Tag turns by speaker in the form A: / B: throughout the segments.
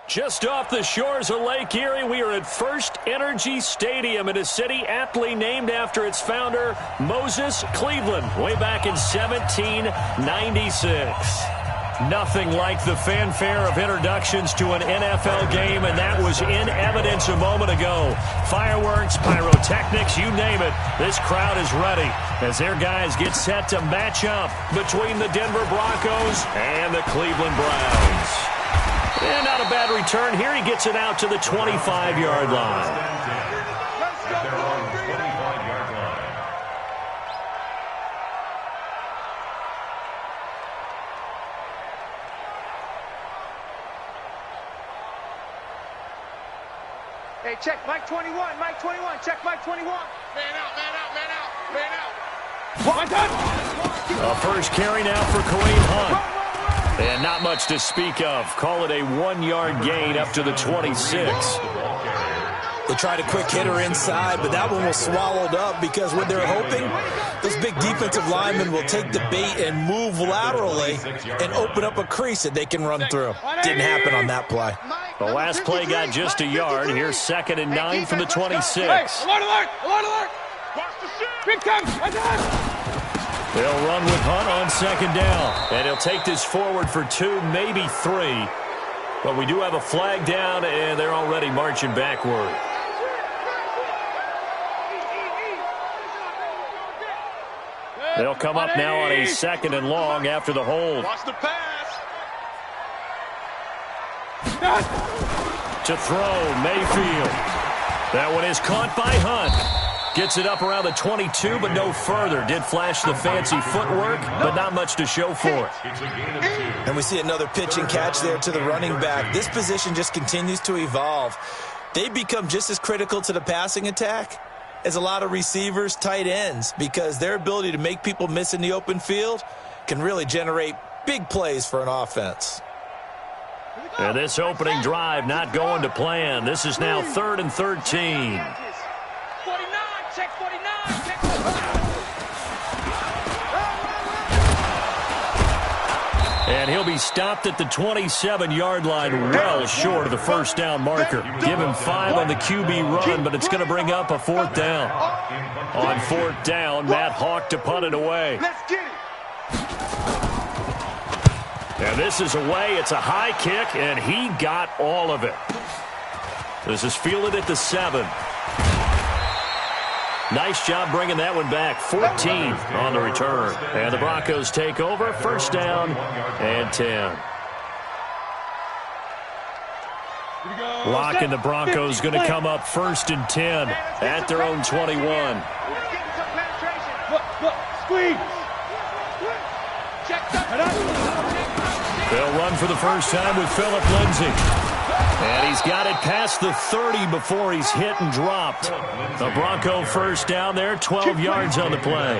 A: Just off the shores of Lake Erie, we are at First Energy Stadium in a city aptly named after its founder, Moses Cleveland, way back in 1796. Nothing like the fanfare of introductions to an NFL game, and that was in evidence a moment ago. Fireworks, pyrotechnics, you name it. This crowd is ready as their guys get set to match up between the Denver Broncos and the Cleveland Browns. And not a bad return here. He gets it out to the 25-yard line.
B: Hey, check Mike 21, Mike 21, check Mike 21. Man out, man out, man out, man out. One time.
A: A first carry now for Kareem Hunt. And not much to speak of. Call it a 1-yard gain up to the 26.
C: They tried a quick hitter inside, but that one was swallowed up because what they're hoping, those big defensive linemen will take the bait and move laterally and open up a crease that they can run through. Didn't happen on that play.
A: The last play got just a yard. Here's 2nd and 9 from the 26.
B: Hey, alert, alert, alert, alert. Watch the shit. Big time.
A: They'll run with Hunt on 2nd down. And he'll take this forward for 2, maybe 3. But we do have a flag down, and they're already marching backward. They'll come up now on a 2nd and long after the hold.
B: Watch the pass.
A: To throw, Mayfield. That one is caught by Hunt. Gets it up around the 22, but no further. Did flash the fancy footwork, but not much to show for it.
C: And we see another pitch and catch there to the running back. This position just continues to evolve. They become just as critical to the passing attack as a lot of receivers, tight ends, because their ability to make people miss in the open field can really generate big plays for an offense.
A: And this opening drive not going to plan. This is now 3rd and 13.
B: 49, check 49, check 49.
A: And he'll be stopped at the 27-yard line, well short of the first down marker. Give him 5 on the QB run, but it's going to bring up a 4th down. On 4th down, Matt Hawk to punt it away.
B: Let's get it.
A: And this is away. It's a high kick, and he got all of it. This is fielded at the 7. Nice job bringing that one back. 14 on the return. And the Broncos take over. 1st down and 10. Lock and the Broncos going to come up 1st and 10 at their own 21.
B: Look, squeeze. Check that.
A: They'll run for the first time with Phillip Lindsay. And he's got it past the 30 before he's hit and dropped. The Bronco first down there, 12 yards on the play.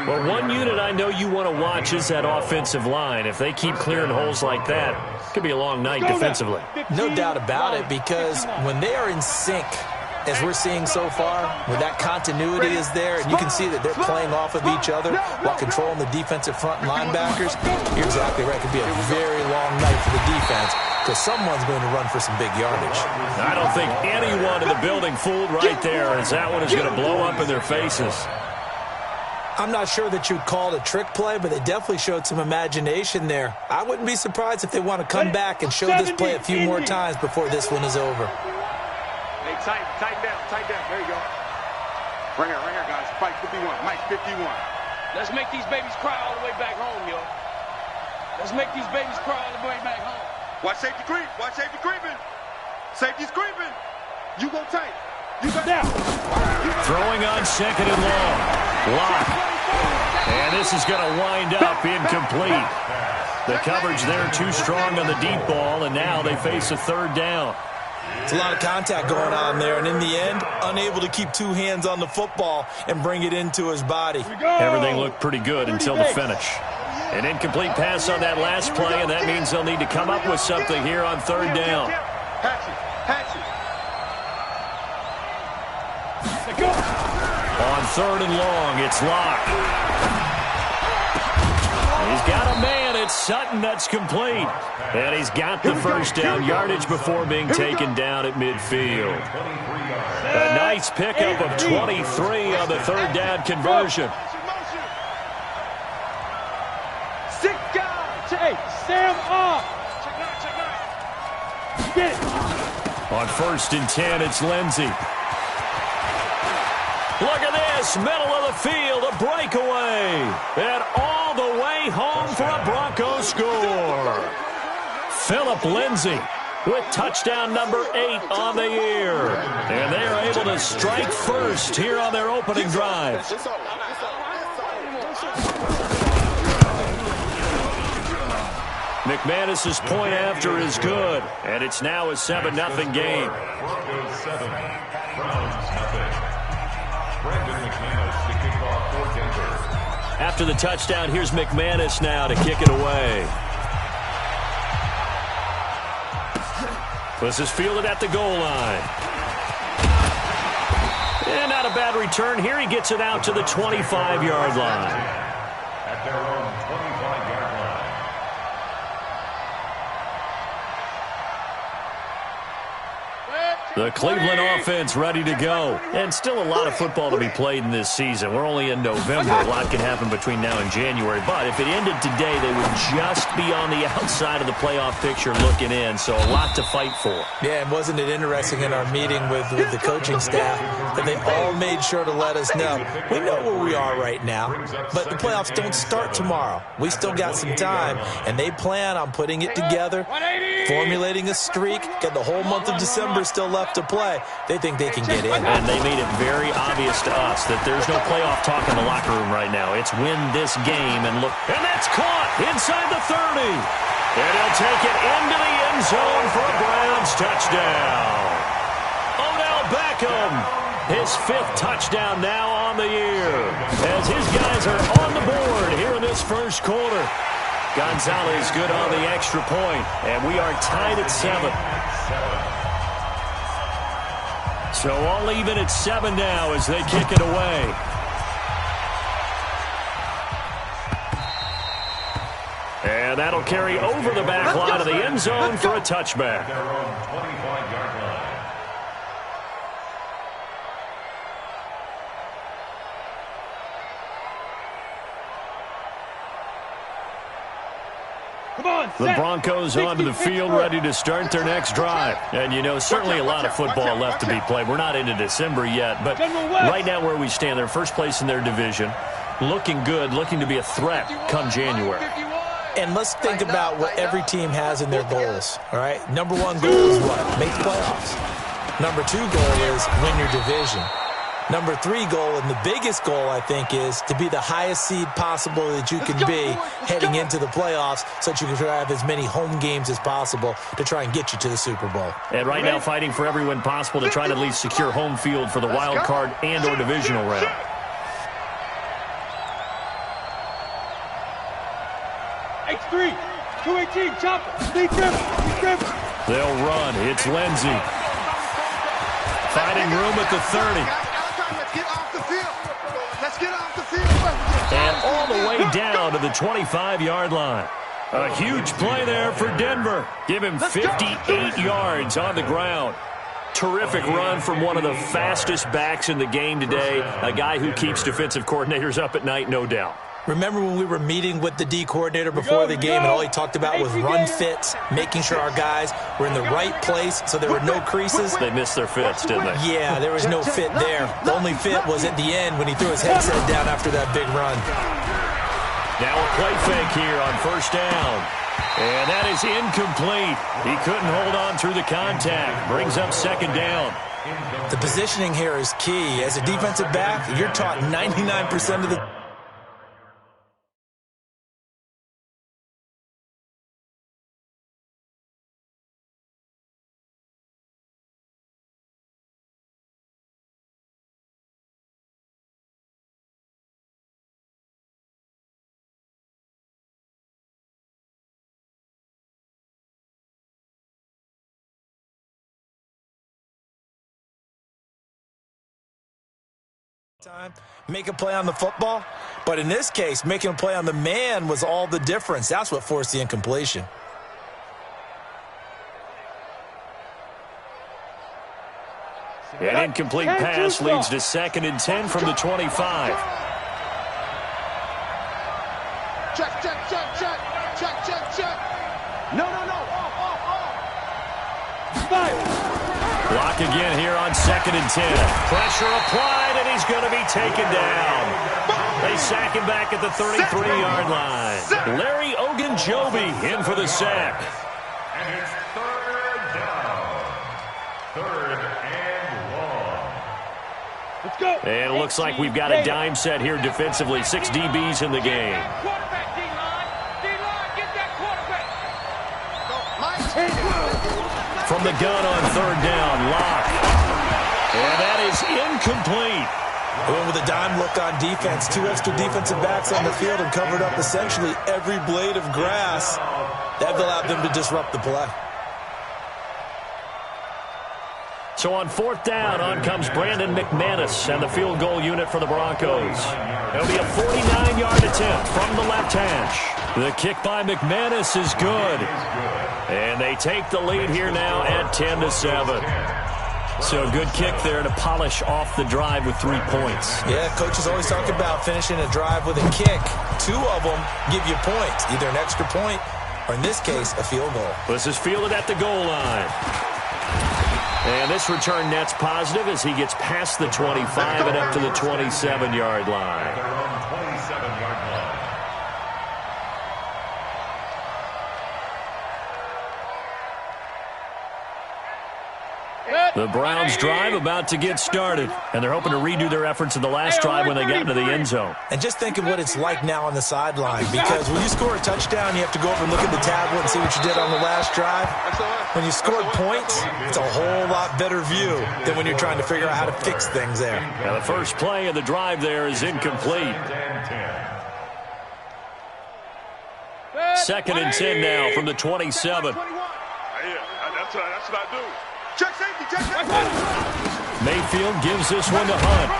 A: Well, one unit I know you want to watch is that offensive line. If they keep clearing holes like that, it could be a long night defensively.
C: No doubt about it, because when they are in sync, as we're seeing so far, where that continuity is there, and you can see that they're playing off of each other while controlling the defensive front linebackers, you're exactly right. It could be a very long night for the defense because someone's going to run for some big yardage.
A: I don't think anyone in the building fooled right there, as that one is going to blow up in their faces.
C: I'm not sure that you'd call it a trick play, but they definitely showed some imagination there. I wouldn't be surprised if they want to come back and show this play a few more times before this one is over.
B: Hey, tighten down. There you go. Right here, guys. Mike 51. Mike 51. Let's make these babies cry all the way back home, yo. Let's make these babies cry all the way back home. Watch safety creep. Watch safety creeping. Safety's creeping. You go tight. You go down.
A: Throwing on 2nd and long. Lock. And this is going to wind up incomplete. The coverage there too strong on the deep ball, and now they face a 3rd down.
C: It's a lot of contact going on there, and in the end, unable to keep 2 hands on the football and bring it into his body.
A: Everything looked pretty good until the finish. An incomplete pass on that last play, and that means they'll need to come up with something here on 3rd down. On 3rd and long, it's Locke. He's got a man, and It's Sutton that's complete. And he's got the first down yardage before being taken down at midfield. A nice pickup of 23 on the third down conversion.
B: 6 guys. Hey, Sam off. Get it.
A: On 1st and 10, it's Lindsey. Look at this, middle of the field, a breakaway. And all the way home for a Broncos score. Philip Lindsey with touchdown number 8 on the year. And they are able to strike first here on their opening drive. McManus's point after is good, and it's now a 7-0 game.
D: Broncos 7, Browns nothing. Brandon McManus to kick off for Denver.
A: After the touchdown, here's McManus now to kick it away. This is fielded at the goal line. And not a bad return here. He gets it out to the 25-yard line.
D: At their own 25-yard line.
A: The Cleveland offense ready to go. And still a lot of football to be played in this season. We're only in November. A lot can happen between now and January. But if it ended today, they would just be on the outside of the playoff picture looking in. So a lot to fight for.
C: Yeah, and wasn't it interesting in our meeting with the coaching staff that they all made sure to let us know, we know where we are right now, but the playoffs don't start tomorrow. We still got some time, and they plan on putting it together, formulating a streak, got the whole month of December still left to play. They think they can get in.
A: And they made it very obvious to us that there's no playoff talk in the locker room right now. It's win this game and look. And that's caught inside the 30. And he'll take it into the end zone for a Browns touchdown. Odell Beckham, his 5th touchdown now on the year. As his guys are on the board here in this first quarter. Gonzalez good on the extra point, and we are tied at 7. So all even at 7 now as they kick it away. And that'll carry over the back line of the end zone for a touchback.
D: Their own 25-yard line.
A: The Broncos onto the field ready to start their next drive. And, you know, certainly a lot of football left to be played. We're not into December yet, but right now where we stand, they're first place in their division, looking good, looking to be a threat come January.
C: And let's think about what every team has in their goals, all right? Number 1 goal is what? Make the playoffs. Number 2 goal is win your division. Number 3 goal, and the biggest goal, I think, is to be the highest seed possible that you can be heading into the playoffs so that you can have as many home games as possible to try and get you to the Super Bowl.
A: And right now fighting for every win possible to try to at least secure home field for the wild card and or divisional round.
B: X3, 218, chopper, lead dribble.
A: They'll run. It's Lindsey. Finding room at the 30. And all the way down to the 25-yard line. A huge play there for Denver. Give him 58 yards on the ground. Terrific run from one of the fastest backs in the game today. A guy who keeps defensive coordinators up at night, no doubt.
C: Remember when we were meeting with the D coordinator before the game and all he talked about was run fits, making sure our guys were in the right place so there were no creases?
A: They missed their fits, didn't they?
C: Yeah, there was no fit there. The only fit was at the end when he threw his headset down after that big run.
A: Now a play fake here on 1st down. And that is incomplete. He couldn't hold on through the contact. Brings up 2nd down.
C: The positioning here is key. As a defensive back, you're taught 99% of the Time, make a play on the football, but in this case, making a play on the man was all the difference. That's what forced the incompletion.
A: An incomplete pass leads to 2nd and 10 from the 25.
B: Check, check, check, check, check, check, check. No, no, no, off.
A: Block again here on 2nd and 10. Pressure applied, and he's going to be taken down. They sack him back at the 33-yard line. Larry Ogunjobi in for the sack.
D: And it's 3rd down. 3rd and long.
B: Let's go.
A: And it looks like we've got a dime set here defensively. 6 DBs in the game.
B: Quarterback, D-line. D-line, get that quarterback.
A: From the gun on 3rd down, Locke. And that is incomplete.
C: Going with a dime look on defense, 2 extra defensive backs on the field and covered up essentially every blade of grass. That allowed them to disrupt the play.
A: So on 4th down, on comes Brandon McManus and the field goal unit for the Broncos. It'll be a 49-yard attempt from the left hash. The kick by McManus is good. And they take the lead here now at 10-7. So good kick there to polish off the drive with 3 points.
C: Yeah, coaches always talk about finishing a drive with a kick. 2 of them give you points, either an extra point or, in this case, a field goal.
A: This is fielded at the goal line. And this return net's positive as he gets past the 25 and up to the 27-yard line.
D: Their own 27-yard line.
A: The Browns drive about to get started, and they're hoping to redo their efforts in the last drive when they got into the end zone.
C: And just think of what it's like now on the sideline, because when you score a touchdown, you have to go over and look at the tablet and see what you did on the last drive. When you scored points, it's a whole lot better view than when you're trying to figure out how to fix things there.
A: Now the first play of the drive there is incomplete. 2nd and 10 now from the 27.
B: That's what I do. Check safety, check safety.
A: Mayfield gives this one to Hunt.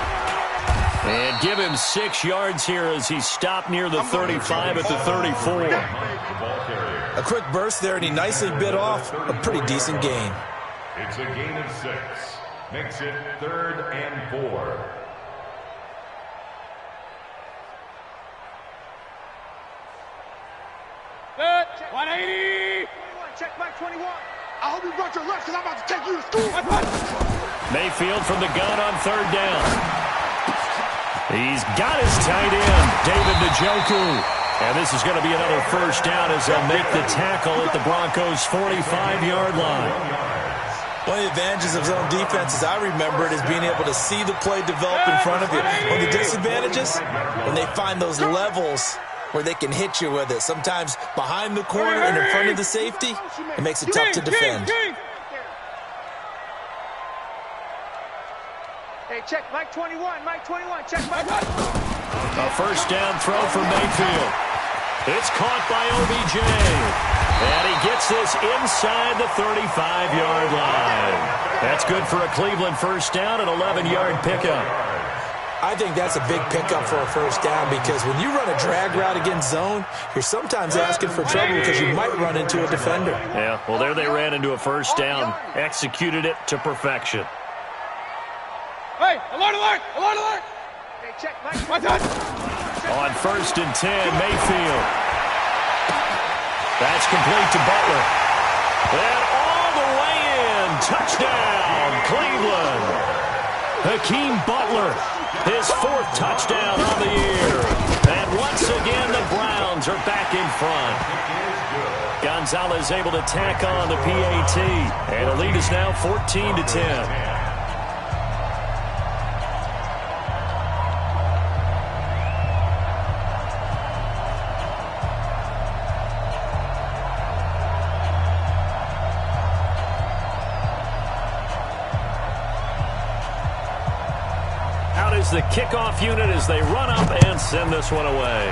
A: And give him 6 yards here as he's stopped near the 35 at the 34.
C: A quick burst there, and he nicely bit off a pretty decent gain.
D: It's a gain of 6. Makes it 3rd and 4.
B: Good. 180. Check Mike 21. I hope you brought your lunch because I'm about to take you to school.
A: Mayfield from the gun on 3rd down. He's got his tight end, David Njoku. And this is going to be another first down as they'll make the tackle at the Broncos' 45-yard line.
C: One of the advantages of zone defense, as I remember it, is being able to see the play develop in front of you. One of the disadvantages, when they find those levels where they can hit you with it. Sometimes behind the corner and in front of the safety, it makes it tough to defend.
B: Hey, check Mike 21, Mike 21, check Mike 21.
A: A first down throw for Mayfield. It's caught by OBJ. And he gets this inside the 35-yard line. That's good for a Cleveland first down, an 11-yard pickup.
C: I think that's a big pickup for a first down because when you run a drag route against zone, you're sometimes asking for trouble because you might run into a defender.
A: Yeah, well, there they ran into a first down, executed it to perfection.
B: Hey, alert, alert, alert, alert. Hey, check Mike. What's that?
A: On 1st and 10, Mayfield. That's complete to Butler. And all the way in, touchdown, Cleveland. Hakeem Butler, his 4th touchdown on the year. And once again, the Browns are back in front. Gonzalez able to tack on the PAT. And the lead is now 14-10. The kickoff unit as they run up and send this one away.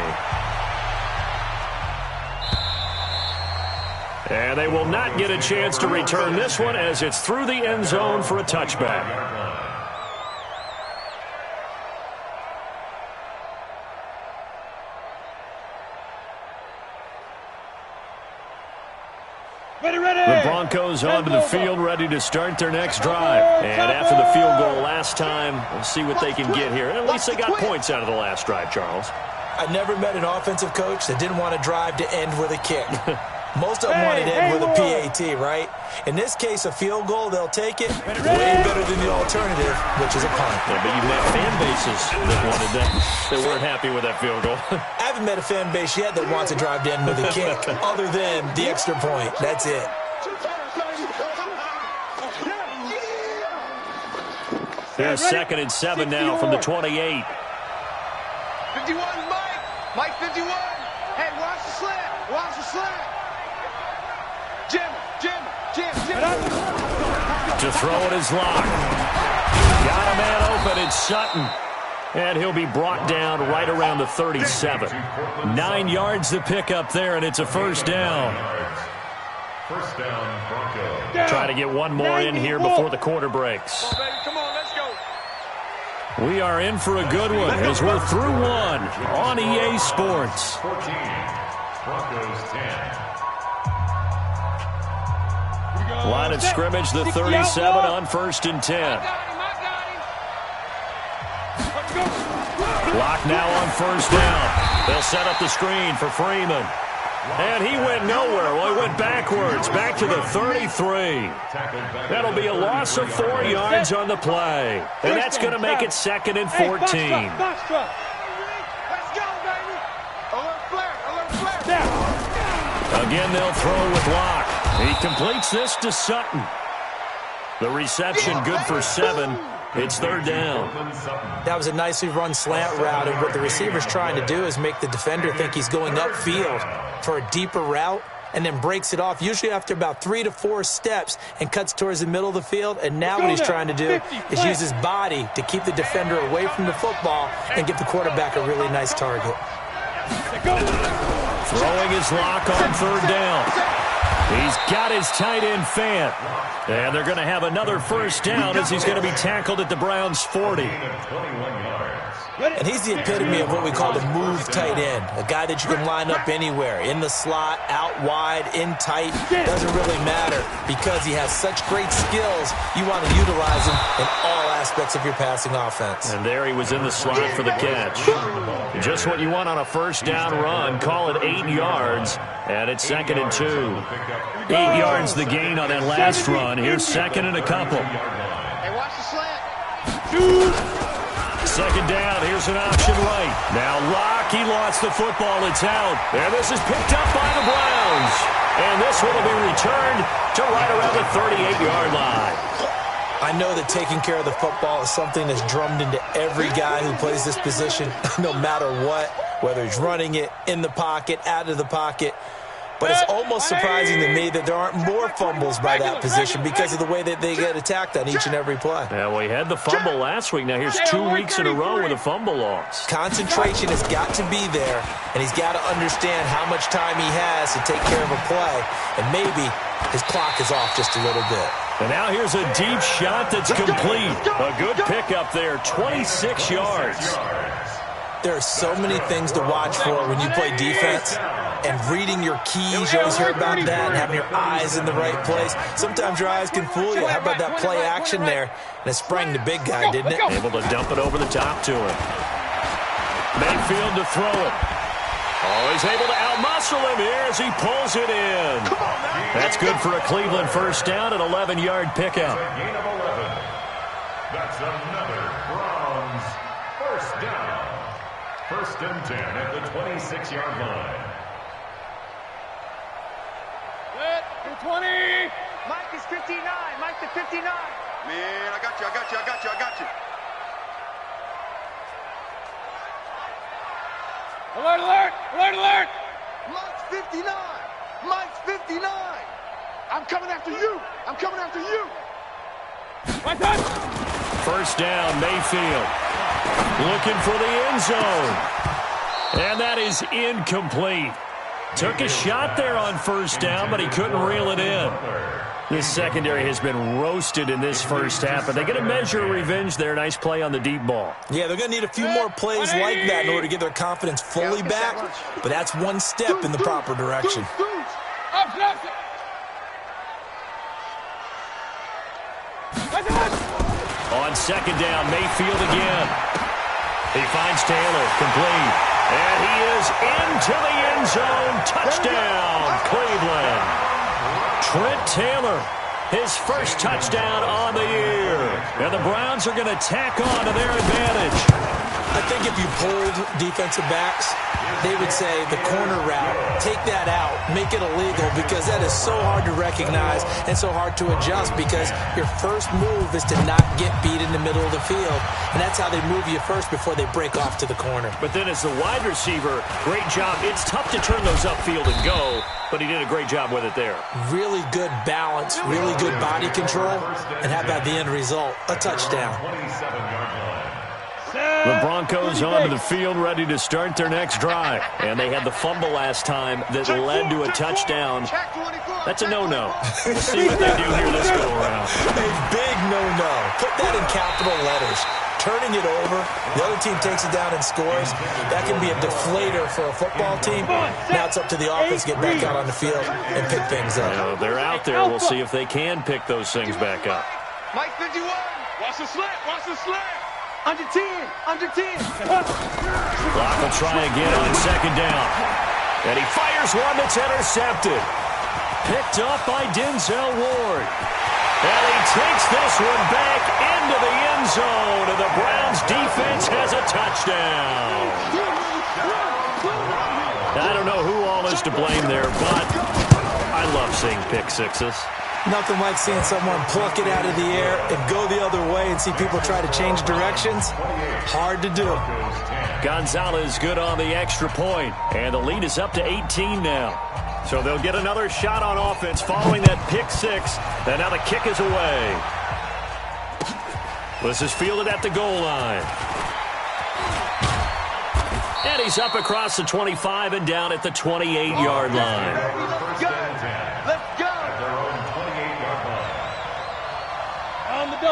A: And they will not get a chance to return this one as it's through the end zone for a touchback. Broncos onto the field, ready to start their next drive. And after the field goal last time, we'll see what they can get here. And at least they got points out of the last drive, Charles.
C: I never met an offensive coach that didn't want to drive to end with a kick. Most of them wanted to end with a PAT, right? In this case, a field goal, they'll take it. Way better than the alternative, which is a punt.
A: Yeah, but you've met fan bases that wanted that. They weren't happy with that field goal.
C: I haven't met a fan base yet that wants to drive to end with a kick, other than the extra point. That's it.
A: Here's 2nd and 7 now from the 28.
B: 51, Mike. Mike 51. Hey, watch the slant. Watch the slant. Jim.
A: To throw it is Locke. Got a man open. It's Sutton. And he'll be brought down right around the 37. 9 yards to pick up there, and it's a first down.
D: First down, Broncos.
A: Try to get one more in here before the quarter breaks.
B: Come on, let's go.
A: We are in for a good one as we're through one on EA Sports.
D: 14, Broncos 10.
A: Line of scrimmage, the 37 on 1st and 10. Lock now on 1st down. They'll set up the screen for Freeman. And he went nowhere. Well, he went backwards, back to the 33. That'll be a loss of 4 yards on the play. And that's going to make it 2nd and 14.
B: Let's go, baby. Alert flare.
A: Again, they'll throw with Locke. He completes this to Sutton. The reception good for 7. It's 3rd down.
C: That was a nicely run slant route, and what the receiver's trying to do is make the defender think he's going upfield for a deeper route, and then breaks it off, usually after about 3 to 4 steps, and cuts towards the middle of the field. And now what he's trying to do is use his body to keep the defender away from the football and give the quarterback a really nice target.
A: Throwing his Lock on 3rd down. He's got his tight end Fant. And they're going to have another first down as he's going to be tackled at the Browns' 40.
C: And he's the epitome of what we call the move tight end. A guy that you can line up anywhere. In the slot, out wide, in tight. Doesn't really matter because he has such great skills. You want to utilize him in all aspects of your passing offense.
A: And there he was in the slot for the catch. Just what you want on a first down run. Call it 8 yards. And it's 2nd and 2. 8 yards the gain on that last run. Here's 2nd and a couple.
B: Hey, watch the slant.
A: 2nd down. Here's an option right. Now Locke, he lost the football. It's out. And this is picked up by the Browns. And this one will be returned to right around the 38-yard line.
C: I know that taking care of the football is something that's drummed into every guy who plays this position, no matter what, whether he's running it, in the pocket, out of the pocket. But it's almost surprising to me that there aren't more fumbles by that position because of the way that they get attacked on each and every play.
A: Yeah, well, he had the fumble last week. Now here's 2 weeks in a row with a fumble loss.
C: Concentration has got to be there, and he's got to understand how much time he has to take care of a play, and maybe his clock is off just a little bit.
A: And now here's a deep shot that's complete. A good pickup there, 26 yards.
C: There are so many things to watch for when you play defense. And reading your keys, you always hear about that, and having your eyes in the right place. Sometimes your eyes can fool you. How about that play action there? And it sprang the big guy, didn't it?
A: Able to dump it over the top to him. Mayfield to throw it. Oh, he's able to outmuscle him here as he pulls it in. That's good for a Cleveland first down, an 11-yard pickup.
D: Gain of 11. That's another Browns first down. 1st and 10 at the 26-yard line.
B: 20. Mike is 59. Mike to 59. Man, I got you. Alert. Mike's 59. I'm coming after you.
A: What's up? First down, Mayfield. Looking for the end zone. And that is incomplete. Took a shot there on first down, but he couldn't reel it in. This secondary has been roasted in this first half, and they're going to measure revenge there. Nice play on the deep ball.
C: Yeah, they're going to need a few more plays like that in order to get their confidence fully back, but that's one step in the proper direction.
A: on second down. Mayfield again. He finds Taylor, complete. And he is into the end zone. Touchdown, Cleveland. Trent Taylor, his first touchdown on the year. And the Browns are going to tack on to their advantage.
C: I think if you polled defensive backs, they would say the corner route, take that out, make it illegal, because that is so hard to recognize and so hard to adjust, because your first move is to not get beat in the middle of the field. And that's how they move you first before they break off to the corner.
A: But then as the wide receiver, great job. It's tough to turn those upfield and go, but he did a great job with it there.
C: Really good balance, really good body control, and how about the end result? A touchdown.
A: The Broncos onto the field, ready to start their next drive. And they had the fumble last time that led to a touchdown. That's a no-no. We'll see what they do here this go-around.
C: A big no-no. Put that in capital letters. Turning it over, the other team takes it down and scores. That can be a deflator for a football team. Now it's up to the offense to get back out on the field and pick things up.
A: Well, they're out there. We'll see if they can pick those things back up.
B: Mike 51. Watch the slant. Watch the slant. Under 10. Under 10.
A: Clock will try again on second down. And he fires one that's intercepted. Picked up by Denzel Ward. And he takes this one back into the end zone. And the Browns defense has a touchdown. I don't know who all is to blame there, but I love seeing pick sixes.
C: Nothing like seeing someone pluck it out of the air and go the other way and see people try to change directions. Hard to do.
A: Gonzalez good on the extra point, and the lead is up to 18 now. So they'll get another shot on offense following that pick six, and now the kick is away. This is fielded at the goal line. And he's up across the 25 and down at the 28-yard line.
B: Let's go.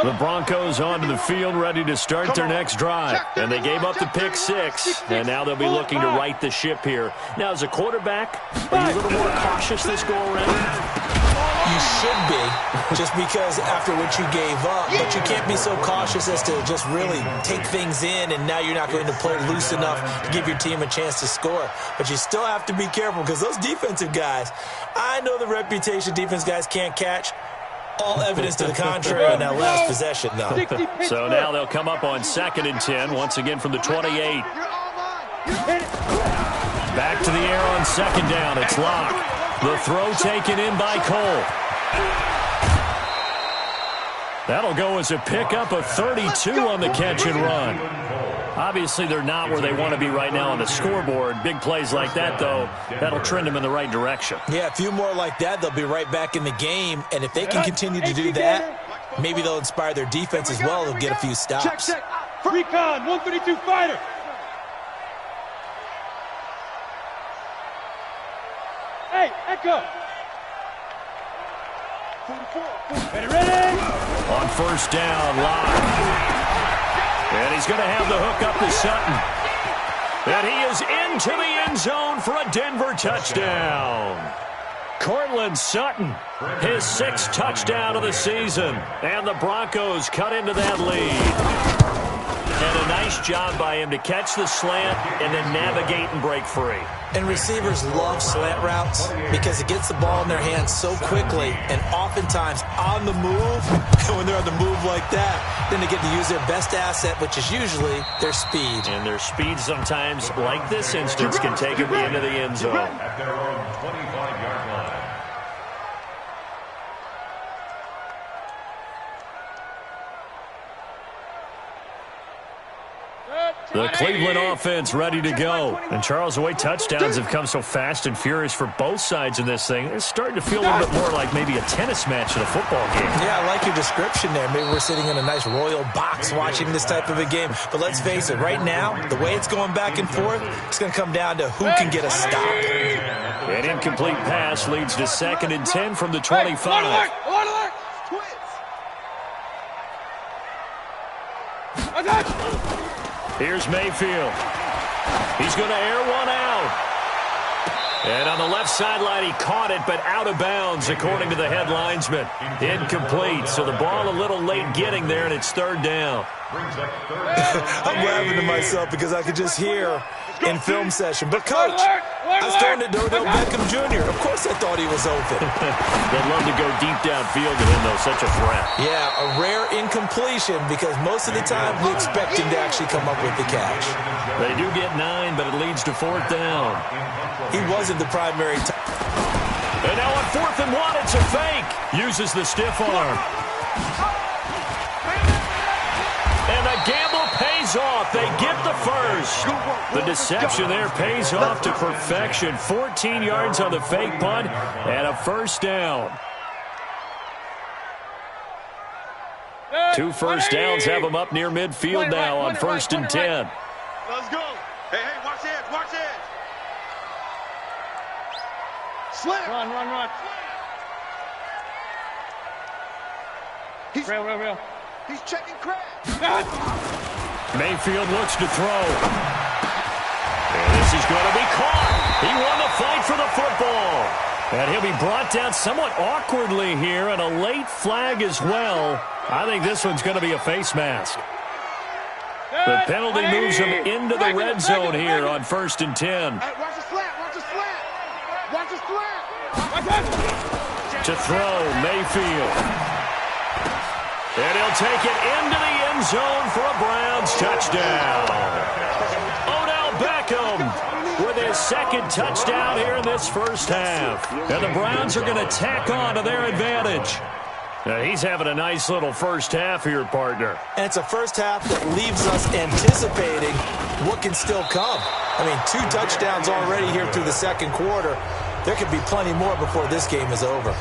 A: The Broncos onto the field, ready to start their next drive. And they gave up the pick six, and now they'll be looking to right the ship here. Now, as a quarterback, are you a little more cautious this go-around?
C: You should be, just because after what you gave up, but you can't be so cautious as to just really take things in, and now you're not going to play loose enough to give your team a chance to score. But you still have to be careful, because those defensive guys, I know the reputation defense guys can't catch. All evidence to the contrary on that last possession, though.
A: So now they'll come up on 2nd and 10, once again from the 28. Back to the air on second down. It's Locke. The throw taken in by Cole. That'll go as a pickup of 32 on the catch and run. Obviously, they're not where they want to be right now on the scoreboard. Big plays like that, though, that'll trend them in the right direction.
C: Yeah, a few more like that, they'll be right back in the game. And if they can continue to do that, maybe they'll inspire their defense as well. They'll get a few stops.
B: Check. Recon, 132 fighter. Hey, Echo. 44. Ready?
A: On first down, Locke. And he's going to have the hook up to Sutton. And he is into the end zone for a Denver touchdown. Cortland Sutton, his 6th touchdown of the season. And the Broncos cut into that lead. And a nice job by him to catch the slant and then navigate and break free.
C: And receivers love slant routes because it gets the ball in their hands so quickly and oftentimes on the move. And when they're on the move like that, then they get to use their best asset, which is usually their speed.
A: And their speed sometimes, like this instance, can take them into the end zone.
D: At their own 25-yard line.
A: The Cleveland offense ready to go. And Charles, the way touchdowns have come so fast and furious for both sides in this thing, it's starting to feel a little bit more like maybe a tennis match in a football game.
C: Yeah, I like your description there. Maybe we're sitting in a nice royal box watching this type of a game. But let's face it, right now, the way it's going back and forth, it's going to come down to who can get a stop.
A: An incomplete pass leads to 2nd and 10 from the 25. Here's Mayfield. He's going to air one out. And on the left sideline, he caught it, but out of bounds, according to the head linesman. Incomplete, so the ball a little late getting there, and it's third down.
C: I'm laughing to myself because I could just hear in film session. But, Coach, I was throwing it to Odell Beckham Jr. Of course I thought he was open.
A: They'd love to go deep downfield to him, though. Such a threat.
C: Yeah, a rare incompletion because most of the time we expect him to actually come up with the catch.
A: They do get 9, but it leads to fourth down.
C: He wasn't the primary.
A: And now on 4th and 1, it's a fake. Uses the stiff arm. And the gamble pays off. They get the first. The deception there pays off to perfection. 14 yards on the fake punt and a first down. 2 first downs have them up near midfield now on 1st and 10.
B: Let's go. Hey, watch it, watch it. Slam. Run. Real. He's checking crab.
A: Mayfield looks to throw. And this is going to be caught. He won the fight for the football. And he'll be brought down somewhat awkwardly here, and a late flag as well. I think this one's going to be a face mask. The penalty moves him into the red zone here on 1st and 10.
B: Watch the slant.
A: To throw, Mayfield. And he'll take it into the end zone for a Browns touchdown. Odell Beckham with his second touchdown here in this first half. And the Browns are going to tack on to their advantage. Now, he's having a nice little first half here, partner.
C: And it's a first half that leaves us anticipating what can still come. I mean, 2 touchdowns already here through the second quarter. There could be plenty more before this game is over.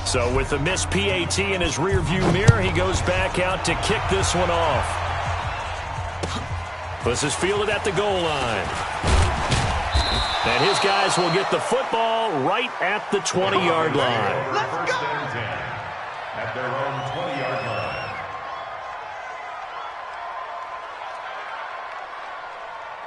A: So with the missed PAT in his rearview mirror, he goes back out to kick this one off. This is fielded at the goal line. And his guys will get the football right at the 20-yard line.
B: Let's go.
D: At their own 20-yard line.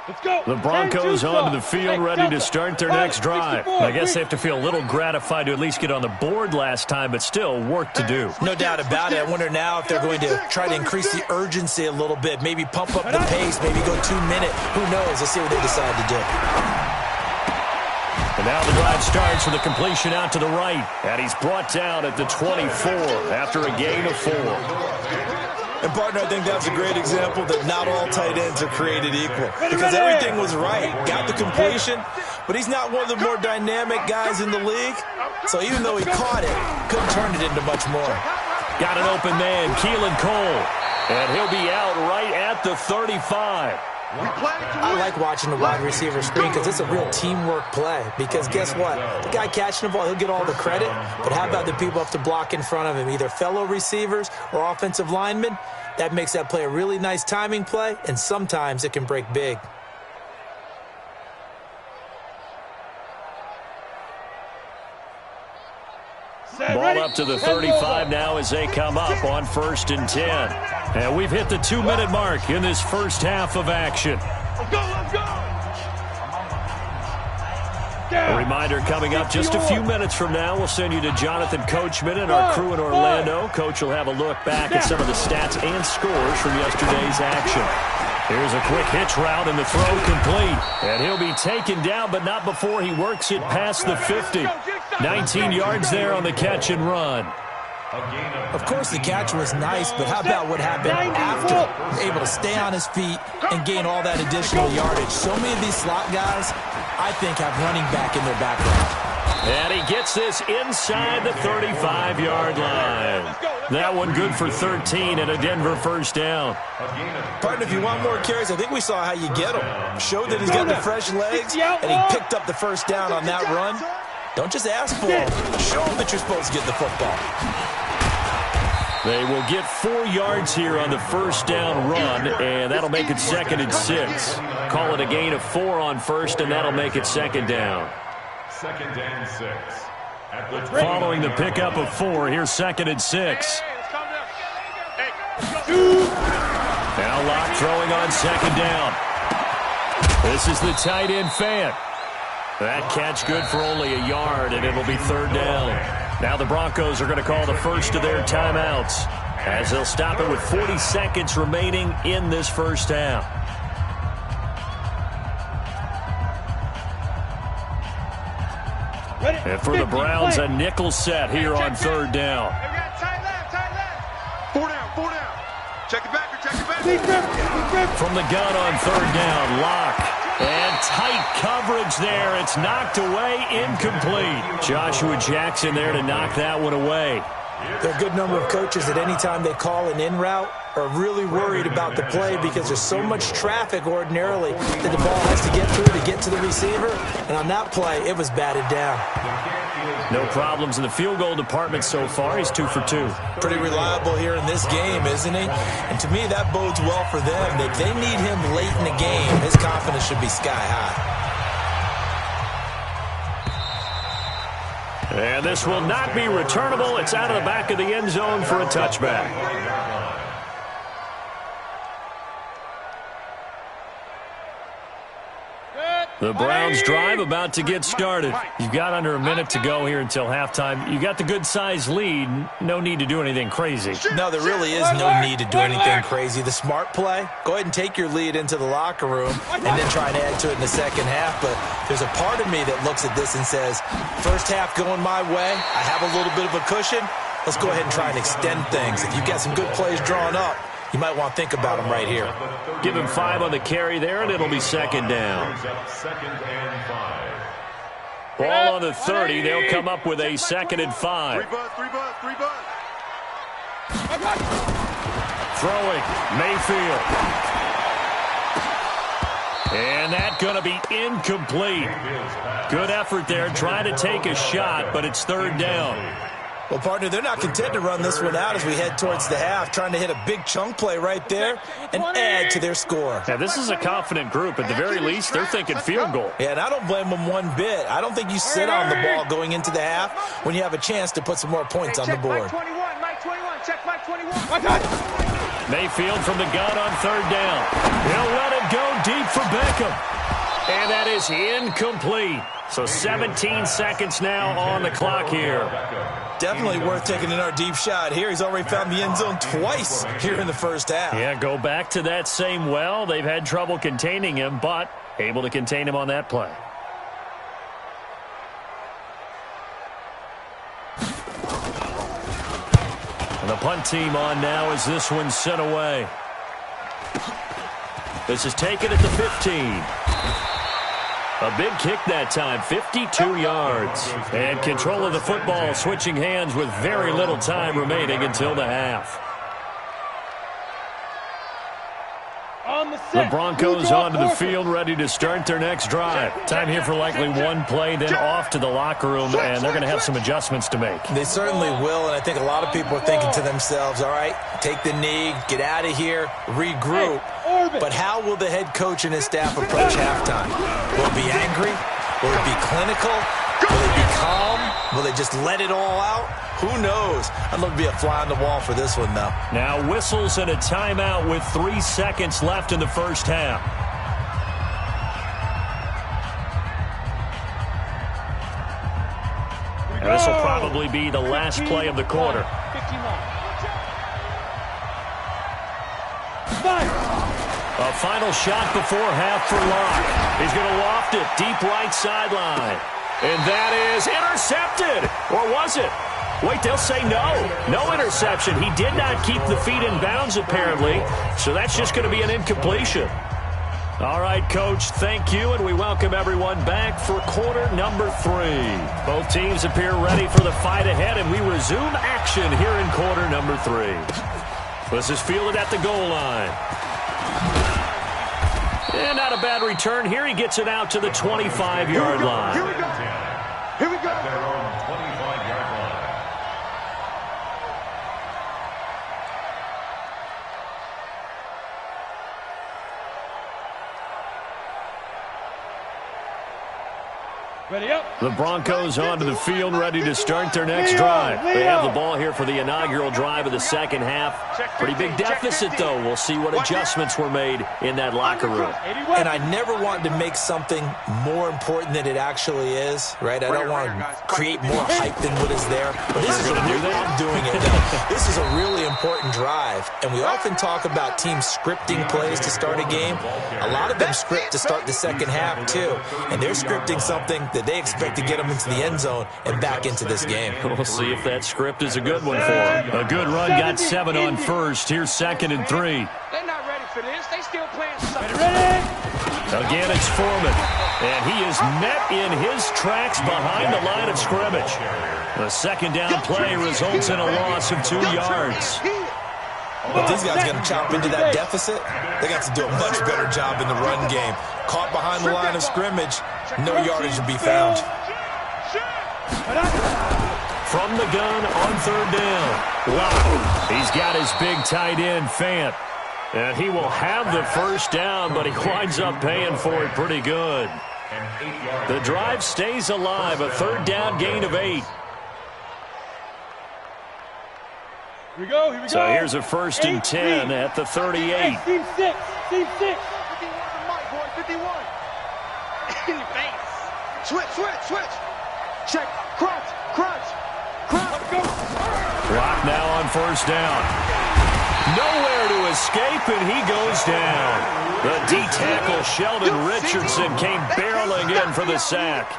B: Let's go.
A: The Broncos onto the field, ready to start their next drive. I guess they have to feel a little gratified to at least get on the board last time, but still work to do.
C: No doubt about it. I wonder now if they're going to try to increase the urgency a little bit, maybe pump up the pace, maybe go 2-minute. Who knows? Let's see what they decide to do.
A: And now the drive starts with a completion out to the right. And he's brought down at the 24 after a gain of 4.
C: And, partner, I think that's a great example that not all tight ends are created equal. Because everything was right. Got the completion, but he's not one of the more dynamic guys in the league. So even though he caught it, couldn't turn it into much more.
A: Got an open man, Keelan Cole. And he'll be out right at the 35.
C: I like watching the wide receiver screen because it's a real teamwork play. Because guess what? The guy catching the ball, he'll get all the credit. But how about the people have to block in front of him, either fellow receivers or offensive linemen? That makes that play a really nice timing play, and sometimes it can break big.
A: Ball up to the 35 now as they come up on 1st and 10. And we've hit the 2-minute mark in this first half of action.
B: Let's go.
A: A reminder coming up just a few minutes from now, we'll send you to Jonathan Coachman and our crew in Orlando. Coach will have a look back at some of the stats and scores from yesterday's action. Here's a quick hitch route and the throw complete. And he'll be taken down, but not before he works it past the 50. 19 yards there on the catch and run.
C: Of course, the catch was nice, but how about what happened after? Able to stay on his feet and gain all that additional yardage. So many of these slot guys, I think, have running back in their background.
A: And he gets this inside the 35-yard line. That one good for 13 and a Denver first down.
C: Partner, if you want more carries, I think we saw how you get him. Showed that he's got the fresh legs, and he picked up the first down on that run. Don't just ask for him. Show him that you're supposed to get the football.
A: They will get 4 yards here on the first down run, and that'll make it 2nd and 6. Call it a gain of 4 on first, and that'll make it 2nd down.
D: 2nd and 6.
A: Following the pickup of 4, here's 2nd and 6. Now Locke throwing on 2nd down. This is the tight end Fant. That catch good for only a yard, and it'll be third down. Now the Broncos are going to call the first of their timeouts as they'll stop it with 40 seconds remaining in this first half. And for the Browns, a nickel set here on third down.
B: Tight left. 4 down. Check it back.
A: From the gun on third down, Lock. And tight coverage there. It's knocked away, incomplete. Joshua Jackson there to knock that one away.
C: There are a good number of coaches that any time they call an in route are really worried about the play because there's so much traffic ordinarily that the ball has to get through to get to the receiver. And on that play, it was batted down.
A: No problems in the field goal department so far. He's 2 for 2.
C: Pretty reliable here in this game, isn't he? And to me, that bodes well for them. If they need him late in the game, his confidence should be sky high.
A: And this will not be returnable. It's out of the back of the end zone for a touchback. The Browns drive about to get started. You've got under a minute to go here until halftime. You got the good-sized lead. No need to do anything crazy.
C: No, there really is no need to do anything crazy. The smart play, go ahead and take your lead into the locker room and then try and add to it in the second half. But there's a part of me that looks at this and says, first half going my way, I have a little bit of a cushion. Let's go ahead and try and extend things. If you've got some good plays drawn up, you might want to think about them right here.
A: Give him 5 on the carry there, and it'll be second down. Ball on the 30. They'll come up with a 2nd and 5.
B: Three buzz.
A: Throwing, Mayfield. And that's going to be incomplete. Good effort there, trying to take a shot, but it's third down.
C: Well, partner, they're not content to run this one out as we head towards the half, trying to hit a big chunk play right there and add to their score.
A: Yeah, this is a confident group. At the very least, they're thinking field goal.
C: Yeah, and I don't blame them one bit. I don't think you sit on the ball going into the half when you have a chance to put some more points on the board.
B: Mike 21, check Mike 21.
A: Mayfield from the gun on third down. He'll let it go deep for Beckham. And that is incomplete. So 17 seconds now on the clock here.
C: Definitely worth taking in our deep shot here. He's already found the end zone twice here in the first half.
A: Yeah, go back to that same well. They've had trouble containing him, but able to contain him on that play. And the punt team on now as this one's sent away. This is taken at the 15. A big kick that time, 52 yards. And control of the football, switching hands with very little time remaining until the half. The Broncos onto the field, ready to start their next drive. Time here for likely one play, then off to the locker room, and they're going to have some adjustments to make.
C: They certainly will, and I think a lot of people are thinking to themselves, all right, take the knee, get out of here, regroup. But how will the head coach and his staff approach halftime? Will it be angry? Will it be clinical? Will it be calm? Will they just let it all out? Who knows? I'd love to be a fly on the wall for this one, though.
A: Now whistles and a timeout with 3 seconds left in the first half. And this will probably be the last play of the quarter. A final shot before half for Locke. He's going to loft it deep right sideline. And that is intercepted. Or was it? Wait, they'll say no. No interception. He did not keep the feet in bounds, apparently. So that's just going to be an incompletion. All right, Coach, thank you, and we welcome everyone back for quarter number 3. Both teams appear ready for the fight ahead, and we resume action here in quarter number 3. This is fielded at the goal line. And not a bad return here. He gets it out to the 25-yard line.
B: Here we go. Here we go.
D: At their own 25-yard line.
A: The Broncos onto the field, ready to start their next drive. They have the ball here for the inaugural drive of the second half. Pretty big deficit, though. We'll see what adjustments were made in that locker room.
C: And I never wanted to make something more important than it actually is, right? I don't want to create more hype than what is there. But this is I'm doing it, though. This is a really important drive. And we often talk about teams scripting plays to start a game. A lot of them script to start the second half, too. And they're scripting something that they expect to get them into the end zone and back into this game.
A: We'll see if that script is a good one for them. A good run, got 7 on first. Here's 2nd and 3.
B: They're not ready for this. They still playing something.
A: Again, it's Foreman. And he is met in his tracks behind the line of scrimmage. The second down play results in a loss of 2 yards.
C: But these guys are going to chop into that deficit. They got to do a much better job in the run game. Caught behind the line of scrimmage, no yardage to be found.
A: From the gun on 3rd down. Wow. He's got his big tight end, Fant. And he will have the first down, but he winds up paying for it pretty good. The drive stays alive, a 3rd down gain of 8.
E: Here we go.
A: So here's a 1st and 10 at the 38.
E: Team 6.
B: 51 boy, 51. In your face. Switch. Check. Crunch.
E: Go.
A: Clock now on 1st down. Nowhere to escape, and he goes down. The D-tackle Sheldon Richardson came barreling in for the sack.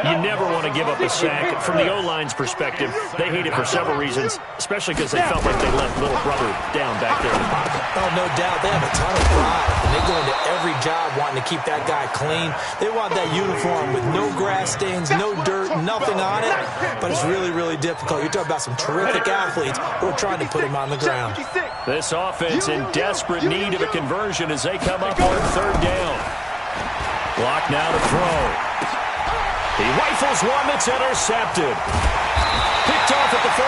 A: You never want to give up a sack. From the O-line's perspective, they hate it for several reasons, especially because they felt like they let little brother down back there in the pocket.
C: Oh, no doubt. They have a ton of pride. And they go into every job wanting to keep that guy clean. They want that uniform with no grass stains, no dirt, nothing on it. But it's really, really difficult. You're talking about some terrific athletes who are trying to put him on the ground.
A: This offense in desperate need of a conversion as they come up on 3rd down. Clock now to throw. He rifles one that's intercepted. Picked off at the 48,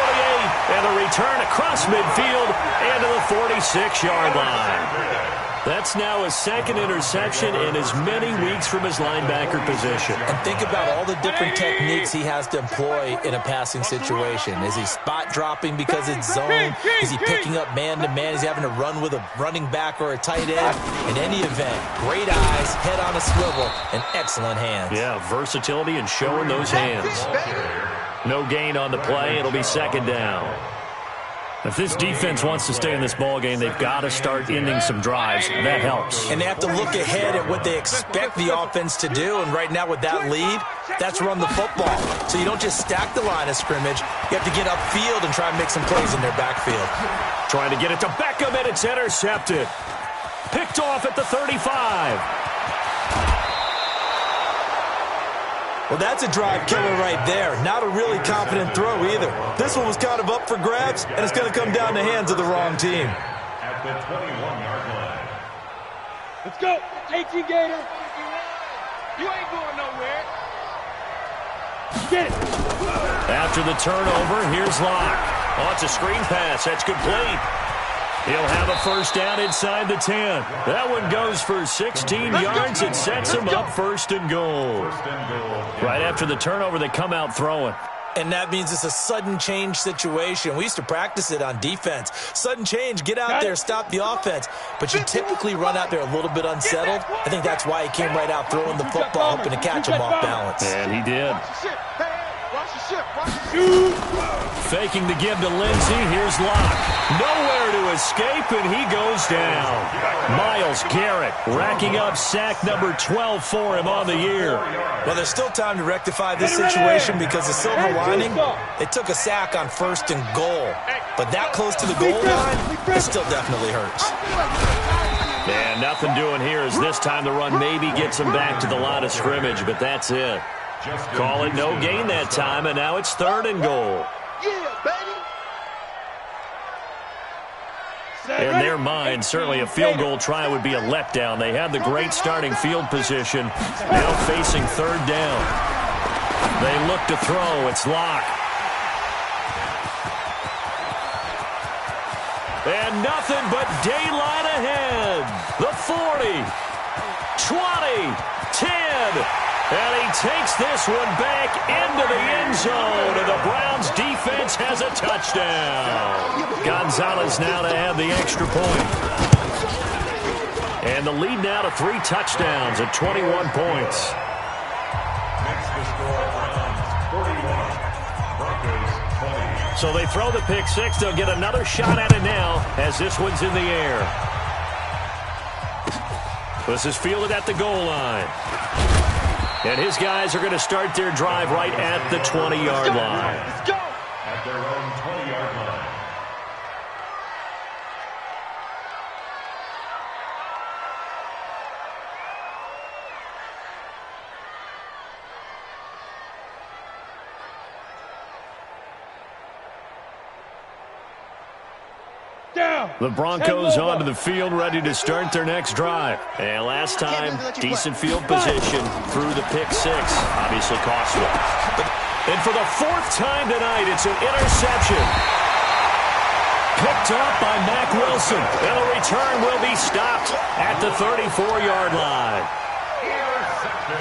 A: and a return across midfield and to the 46-yard line. That's now his 2nd interception in as many weeks from his linebacker position.
C: And think about all the different techniques he has to employ in a passing situation. Is he spot dropping because it's zone? Is he picking up man-to-man? Is he having to run with a running back or a tight end? In any event, great eyes, head on a swivel, and excellent hands.
A: Yeah, versatility and showing those hands. No gain on the play. It'll be 2nd down. If this defense wants to stay in this ball game, they've got to start ending some drives. That helps.
C: And they have to look ahead at what they expect the offense to do. And right now with that lead, that's run the football. So you don't just stack the line of scrimmage. You have to get upfield and try and make some plays in their backfield.
A: Trying to get it to Beckham, and it's intercepted. Picked off at the 35.
C: Well, that's a drive killer right there. Not a really confident throw either. This one was kind of up for grabs, and it's going to come down in the hands of the wrong team.
D: At the 21-yard line.
E: Let's go. 18 Gator.
B: You ain't going nowhere.
E: Get it.
A: After the turnover, here's Locke. Oh, it's a screen pass. That's complete. He'll have a first down inside the 10. That one goes for 16 yards. It sets him up 1st and goal. Right after the turnover, they come out throwing.
C: And that means it's a sudden change situation. We used to practice it on defense. Sudden change, get out there, stop the offense. But you typically run out there a little bit unsettled. I think that's why he came right out throwing the football, hoping to catch him off balance.
A: And he did.
B: Watch the ship.
A: Faking the give to Lindsey. Here's Locke. Nowhere to escape, and he goes down. Myles Garrett racking up sack number 12 for him on the year.
C: Well, there's still time to rectify this situation because the silver lining, they took a sack on 1st and goal. But that close to the goal line, it still definitely hurts.
A: And nothing doing here as this time the run maybe gets him back to the line of scrimmage, but that's it. Call it no gain that time, and now it's 3rd and goal. In their mind, certainly a field goal try would be a letdown. They had the great starting field position, now facing 3rd down. They look to throw. It's Locke. And nothing but daylight ahead. The 40, 20, 10. And he takes this one back into the end zone, and the Browns defense has a touchdown. Gonzalez now to add the extra point. And the lead now to 3 touchdowns at 21 points.
D: Makes the score Browns 41, Broncos 20.
A: So they throw the pick six. They'll get another shot at it now as this one's in the air. This is fielded at the goal line. And his guys are going to start their drive right at the 20-yard line.
D: Let's go! At their own 20-yard line.
A: The Broncos onto the field, ready to start their next drive. And last time, decent field position through the pick six. Obviously costly. And for the 4th time tonight, it's an interception. Picked up by Mack Wilson. And the return will be stopped at the 34-yard line.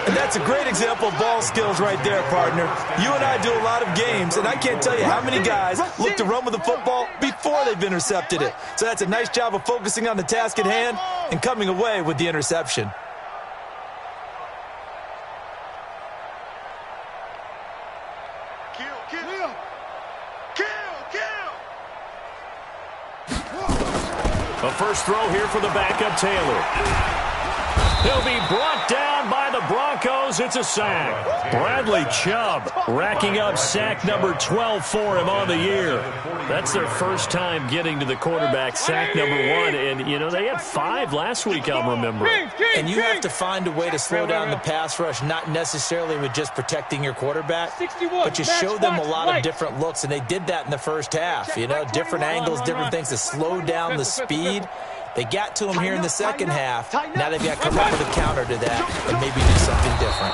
C: And that's a great example of ball skills right there, partner. You and I do a lot of games, and I can't tell you how many guys look to run with the football before they've intercepted it. So that's a nice job of focusing on the task at hand and coming away with the interception.
A: A first throw here for the backup Taylor. He'll be brought down by the Broncos. It's a sack. Bradley Chubb racking up sack number 12 for him on the year. That's their first time getting to the quarterback, sack number 1. And, you know, they had 5 last week, I'm remembering.
C: And you have to find a way to slow down the pass rush, not necessarily with just protecting your quarterback, but you show them a lot of different looks, and they did that in the first half. You know, different angles, different things to slow down the speed. They got to him here in the second half. Now they've got to come up with a counter to that and maybe do something different.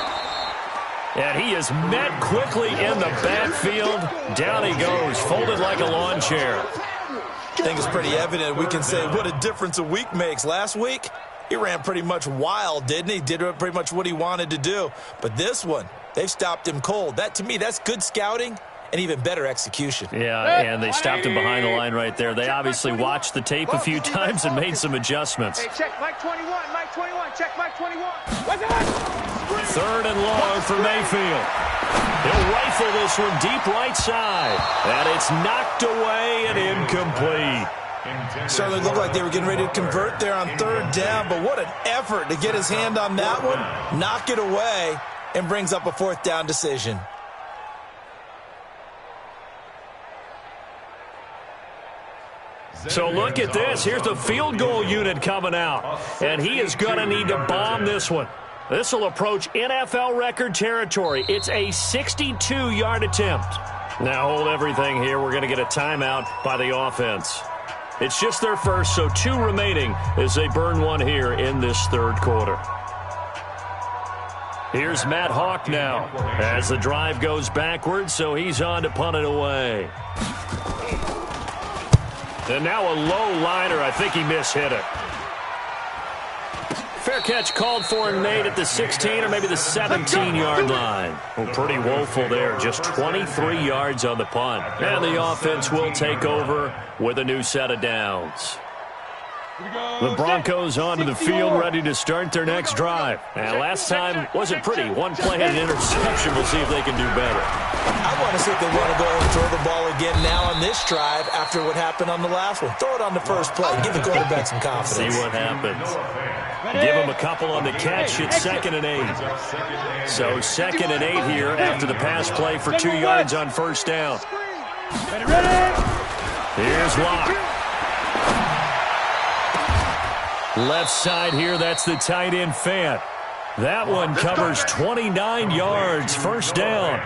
A: And he is met quickly in the backfield. Down he goes, folded like a lawn chair.
C: I think it's pretty evident. We can say what a difference a week makes. Last week, he ran pretty much wild, didn't he? Did pretty much what he wanted to do. But this one, they've stopped him cold. That, to me, that's good scouting and even better execution.
A: Yeah, and they stopped him behind the line right there. They obviously watched the tape a few times and made some adjustments.
B: Hey, check Mike 21, Mike 21, check Mike 21. What's that?
A: 3rd and long for Mayfield. He'll rifle this one deep right side. And it's knocked away and incomplete.
C: Certainly looked like they were getting ready to convert there on 3rd down, but what an effort to get his hand on that one, knock it away, and brings up a 4th down decision.
A: So look at this. Here's the field goal unit coming out. And he is going to need to bomb this one. This will approach NFL record territory. It's a 62-yard attempt. Now hold everything here. We're going to get a timeout by the offense. It's just their first, so 2 remaining as they burn one here in this 3rd quarter. Here's Matt Hawk now as the drive goes backwards, so he's on to punt it away. And now a low liner. I think he mishit it. Fair catch called for and made at the 16 or maybe the 17-yard line. Well, pretty woeful there. Just 23 yards on the punt. And the offense will take over with a new set of downs. The Broncos onto the field, ready to start their next drive. And last time wasn't pretty. One play and an interception. We'll see if they can do better.
C: I want to see if they want to go and throw the ball again now on this drive after what happened on the last one. Throw it on the first play. Give the quarterback some confidence.
A: See what happens. Give him a couple on the catch. It's 2nd and 8. So 2nd and 8 here after the pass play for 2 yards on 1st down. Here's Locke. Left side here, that's the tight end Fant. That one covers 29 yards, 1st down.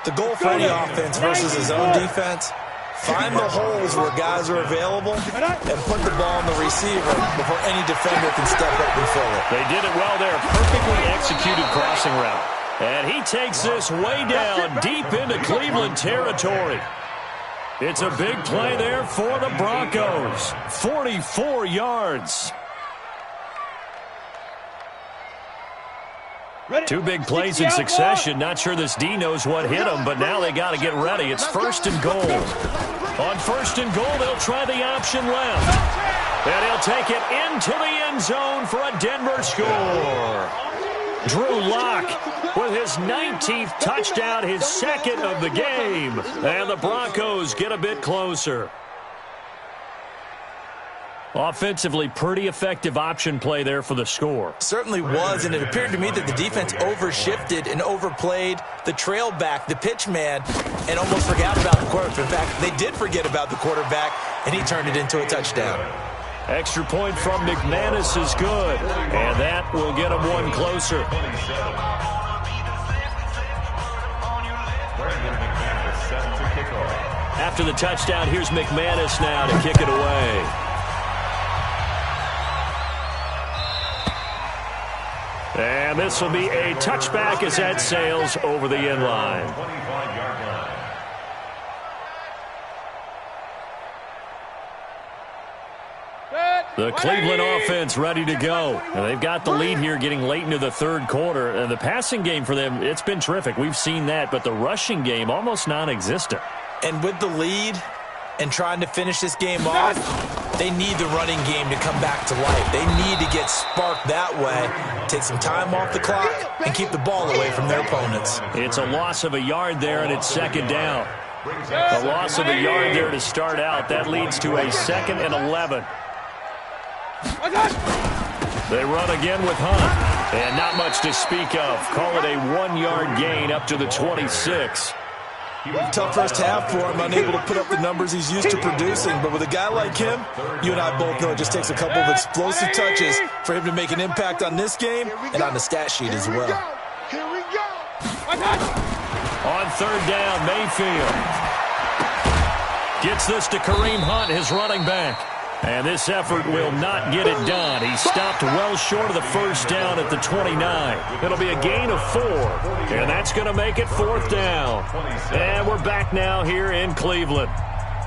C: The goal for any offense versus his own defense, find the holes where guys are available and put the ball on the receiver before any defender can step up and fill it.
A: They did it well there. Perfectly executed crossing route. And he takes this way down deep into Cleveland territory. It's a big play there for the Broncos. 44 yards. Two big plays in succession. Not sure this D knows what hit him, but now they got to get ready. It's first and goal. On first and goal, they'll try the option left. And he'll take it into the end zone for a Denver score. Drew Lock with his 19th touchdown, his second of the game. And the Broncos get a bit closer. Offensively, pretty effective option play there for the score.
C: Certainly was, and it appeared to me that the defense overshifted and overplayed the trail back, the pitch man, and almost forgot about the quarterback. In fact, they did forget about the quarterback, and he turned it into a touchdown.
A: Extra point from McManus is good, and that will get him one closer. After the touchdown, here's McManus now to kick it away. And this will be a touchback as that sails over the end line. The Cleveland offense ready to go. And they've got the lead here getting late into the third quarter. And the passing game for them, it's been terrific. We've seen that. But the rushing game, almost non-existent.
C: And with the lead and trying to finish this game off, they need the running game to come back to life. They need to get sparked that way, take some time off the clock, and keep the ball away from their opponents.
A: It's a loss of a yard there, and it's second down. A loss of a yard there to start out. That leads to a 2nd and 11. They run again with Hunt, and not much to speak of. Call it a 1-yard gain up to the 26.
C: Tough first half for him, unable to put up the numbers he's used to producing. But with a guy like him, you and I both know it just takes a couple of explosive touches for him to make an impact on this game and on the stat sheet as well.
B: Here we go.
A: On third down, Mayfield gets this to Kareem Hunt, his running back. And this effort will not get it done. He stopped well short of the first down at the 29. It'll be a gain of 4, and that's going to make it 4th down. And we're back now here in Cleveland,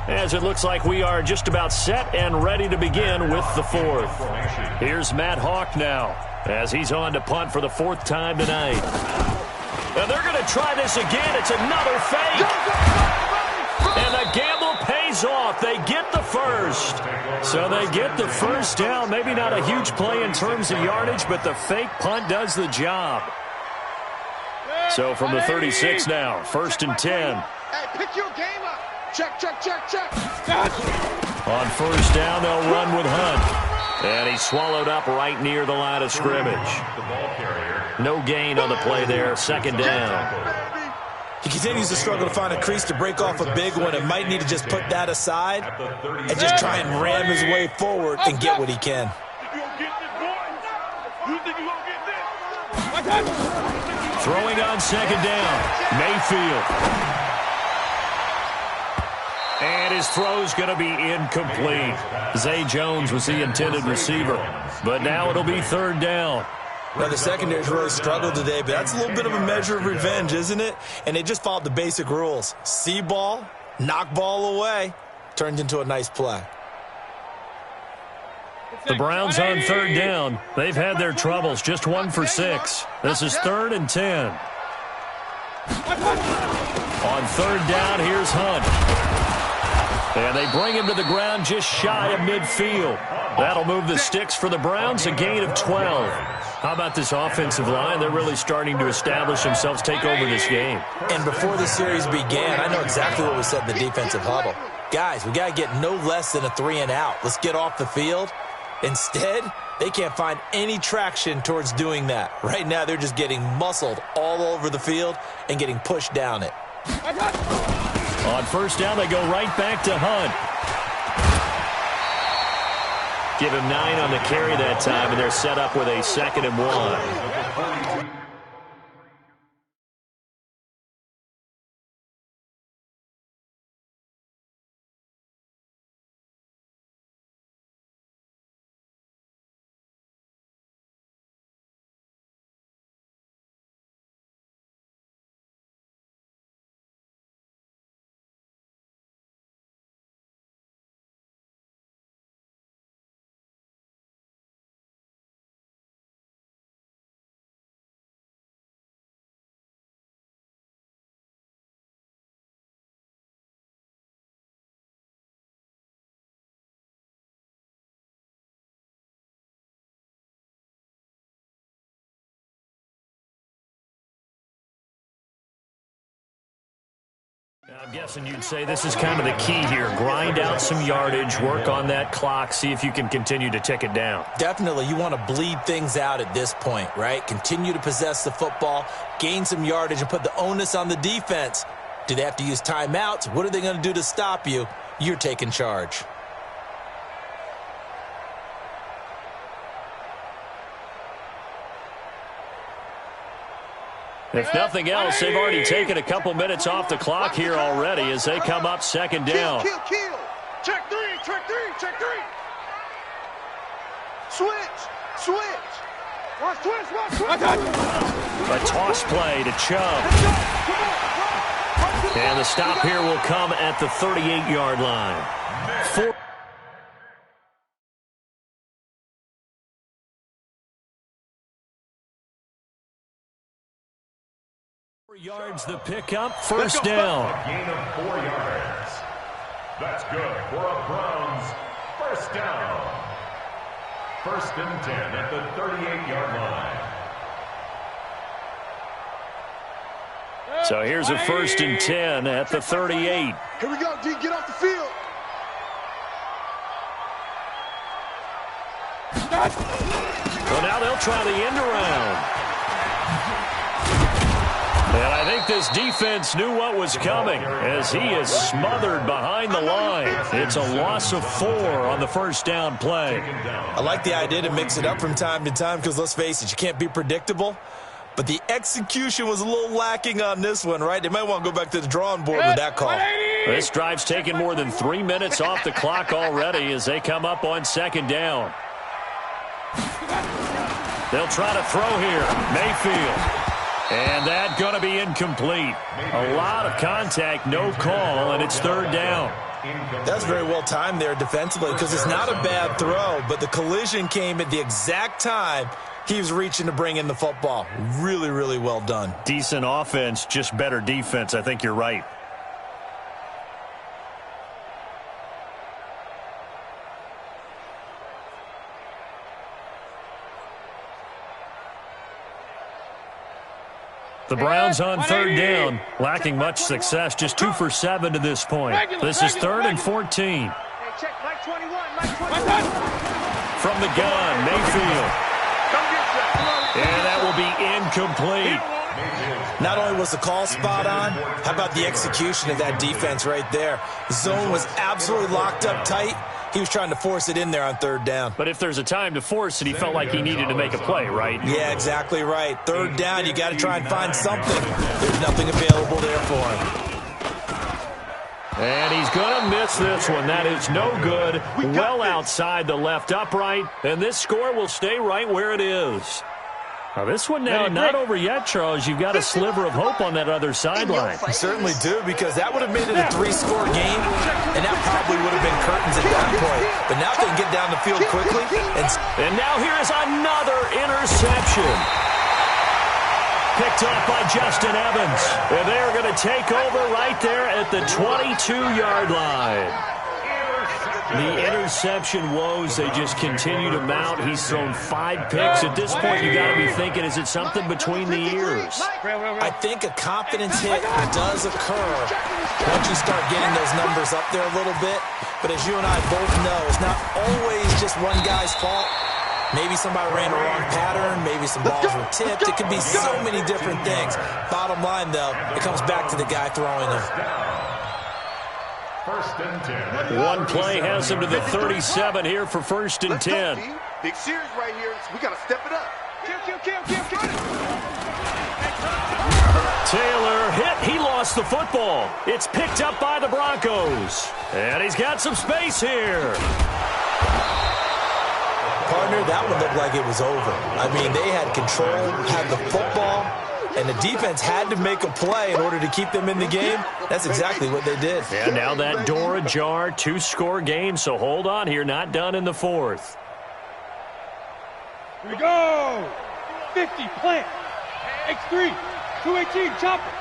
A: as it looks like we are just about set and ready to begin with the 4th. Here's Matt Hawk now, as he's on to punt for the 4th time tonight. And they're going to try this again. It's another fake. And the gamble pays off. They get the first. So they get the first down. Maybe not a huge play in terms of yardage, but the fake punt does the job. So from the 36 now, 1st and 10.
B: Hey, pick your game up. Check.
A: On first down, they'll run with Hunt. And he's swallowed up right near the line of scrimmage. No gain on the play there, 2nd down.
C: He continues to struggle to find a crease to break off a big one and might need to just put that aside and just try and ram his way forward and get what he can.
A: Throwing on 2nd down, Mayfield. And his throw's going to be incomplete. Zay Jones was the intended receiver. But now it'll be 3rd down.
C: Now, the secondary's really struggled today, but that's a little bit of a measure of revenge, isn't it? And they just followed the basic rules. See ball, knock ball away, turned into a nice play.
A: The Browns on 3rd down. They've had their troubles, just 1 for 6. This is 3rd and 10. On 3rd down, here's Hunt. And they bring him to the ground just shy of midfield. That'll move the sticks for the Browns, a gain of 12. How about this offensive line? They're really starting to establish themselves, take over this game.
C: And before the series began, I know exactly what was said in the defensive huddle. Guys, we got to get no less than a 3 and out. Let's get off the field. Instead, they can't find any traction towards doing that. Right now, they're just getting muscled all over the field and getting pushed down it.
A: On first down, they go right back to Hunt. Give him 9 on the carry that time, and they're set up with a 2nd and 1. I'm guessing you'd say this is kind of the key here. Grind out some yardage, work on that clock, see if you can continue to tick it down.
C: Definitely. You want to bleed things out at this point, right? Continue to possess the football, gain some yardage, and put the onus on the defense. Do they have to use timeouts? What are they going to do to stop you? You're taking charge.
A: If nothing else, they've already taken a couple minutes off the clock here already as they come up second down.
B: Kill. Check three. Switch. Watch switch.
A: A toss play to Chubb. And the stop here will come at the 38-yard line. 4 yards the pickup, first down.
D: A gain of 4 yards. That's good for a Browns first down. First and 10 at the 38-yard line.
A: So here's a first and 10 at the 38.
B: Here we go, D. Get off the field.
A: Well, now they'll try the end around. And I think this defense knew what was coming as he is smothered behind the line. It's a loss of 4 on the first down play.
C: I like the idea to mix it up from time to time because, let's face it, you can't be predictable. But the execution was a little lacking on this one, right? They might want to go back to the drawing board with that call.
A: This drive's taken more than 3 minutes off the clock already as they come up on second down. They'll try to throw here. Mayfield. And that's going to be incomplete. A lot of contact, no call, and it's third down.
C: That's very well timed there defensively because it's not a bad throw, but the collision came at the exact time he was reaching to bring in the football. Really, really well done.
A: Decent offense, just better defense. I think you're right. The Browns on third down, lacking much success, just 2 for 7 to this point. This is third and 14. From the gun, Mayfield. And that will be incomplete.
C: Not only was the call spot on, how about the execution of that defense right there? The zone was absolutely locked up tight. He was trying to force it in there on third down.
A: But if there's a time to force it, he felt like he needed to make a play, right?
C: Yeah, exactly right. Third down, you got to try and find something. There's nothing available there for him.
A: And he's going to miss this one. That is no good. Well outside the left upright. And this score will stay right where it is. Now this one now not over yet, Charles. You've got a sliver of hope on that other sideline.
C: You certainly do, because that would have made it a 3-score game, and that probably would have been curtains at that point. But now they can get down the field quickly.
A: And now here is another interception. Picked up by Justin Evans. And they're going to take over right there at the 22-yard line. The interception woes, they just continue to mount. He's thrown 5 picks. At this point, you got to be thinking, is it something between the ears?
C: I think a confidence hit does occur once you start getting those numbers up there a little bit. But as you and I both know, it's not always just one guy's fault. Maybe somebody ran a wrong pattern. Maybe some balls were tipped. It could be so many different things. Bottom line, though, it comes back to the guy throwing them.
D: First and 10.
A: One play has him to the 37 here for first and 10.
B: Big series right here. We got to step it up. Kill.
A: Taylor hit. He lost the football. It's picked up by the Broncos. And he's got some space here.
C: Partner, that one looked like it was over. I mean, they had control, had the football, and the defense had to make a play in order to keep them in the game. That's exactly what they did.
A: And now that door ajar, 2-score game, so hold on here, not done in the fourth.
E: Here we go. 50, plant. X3, 218, chopper.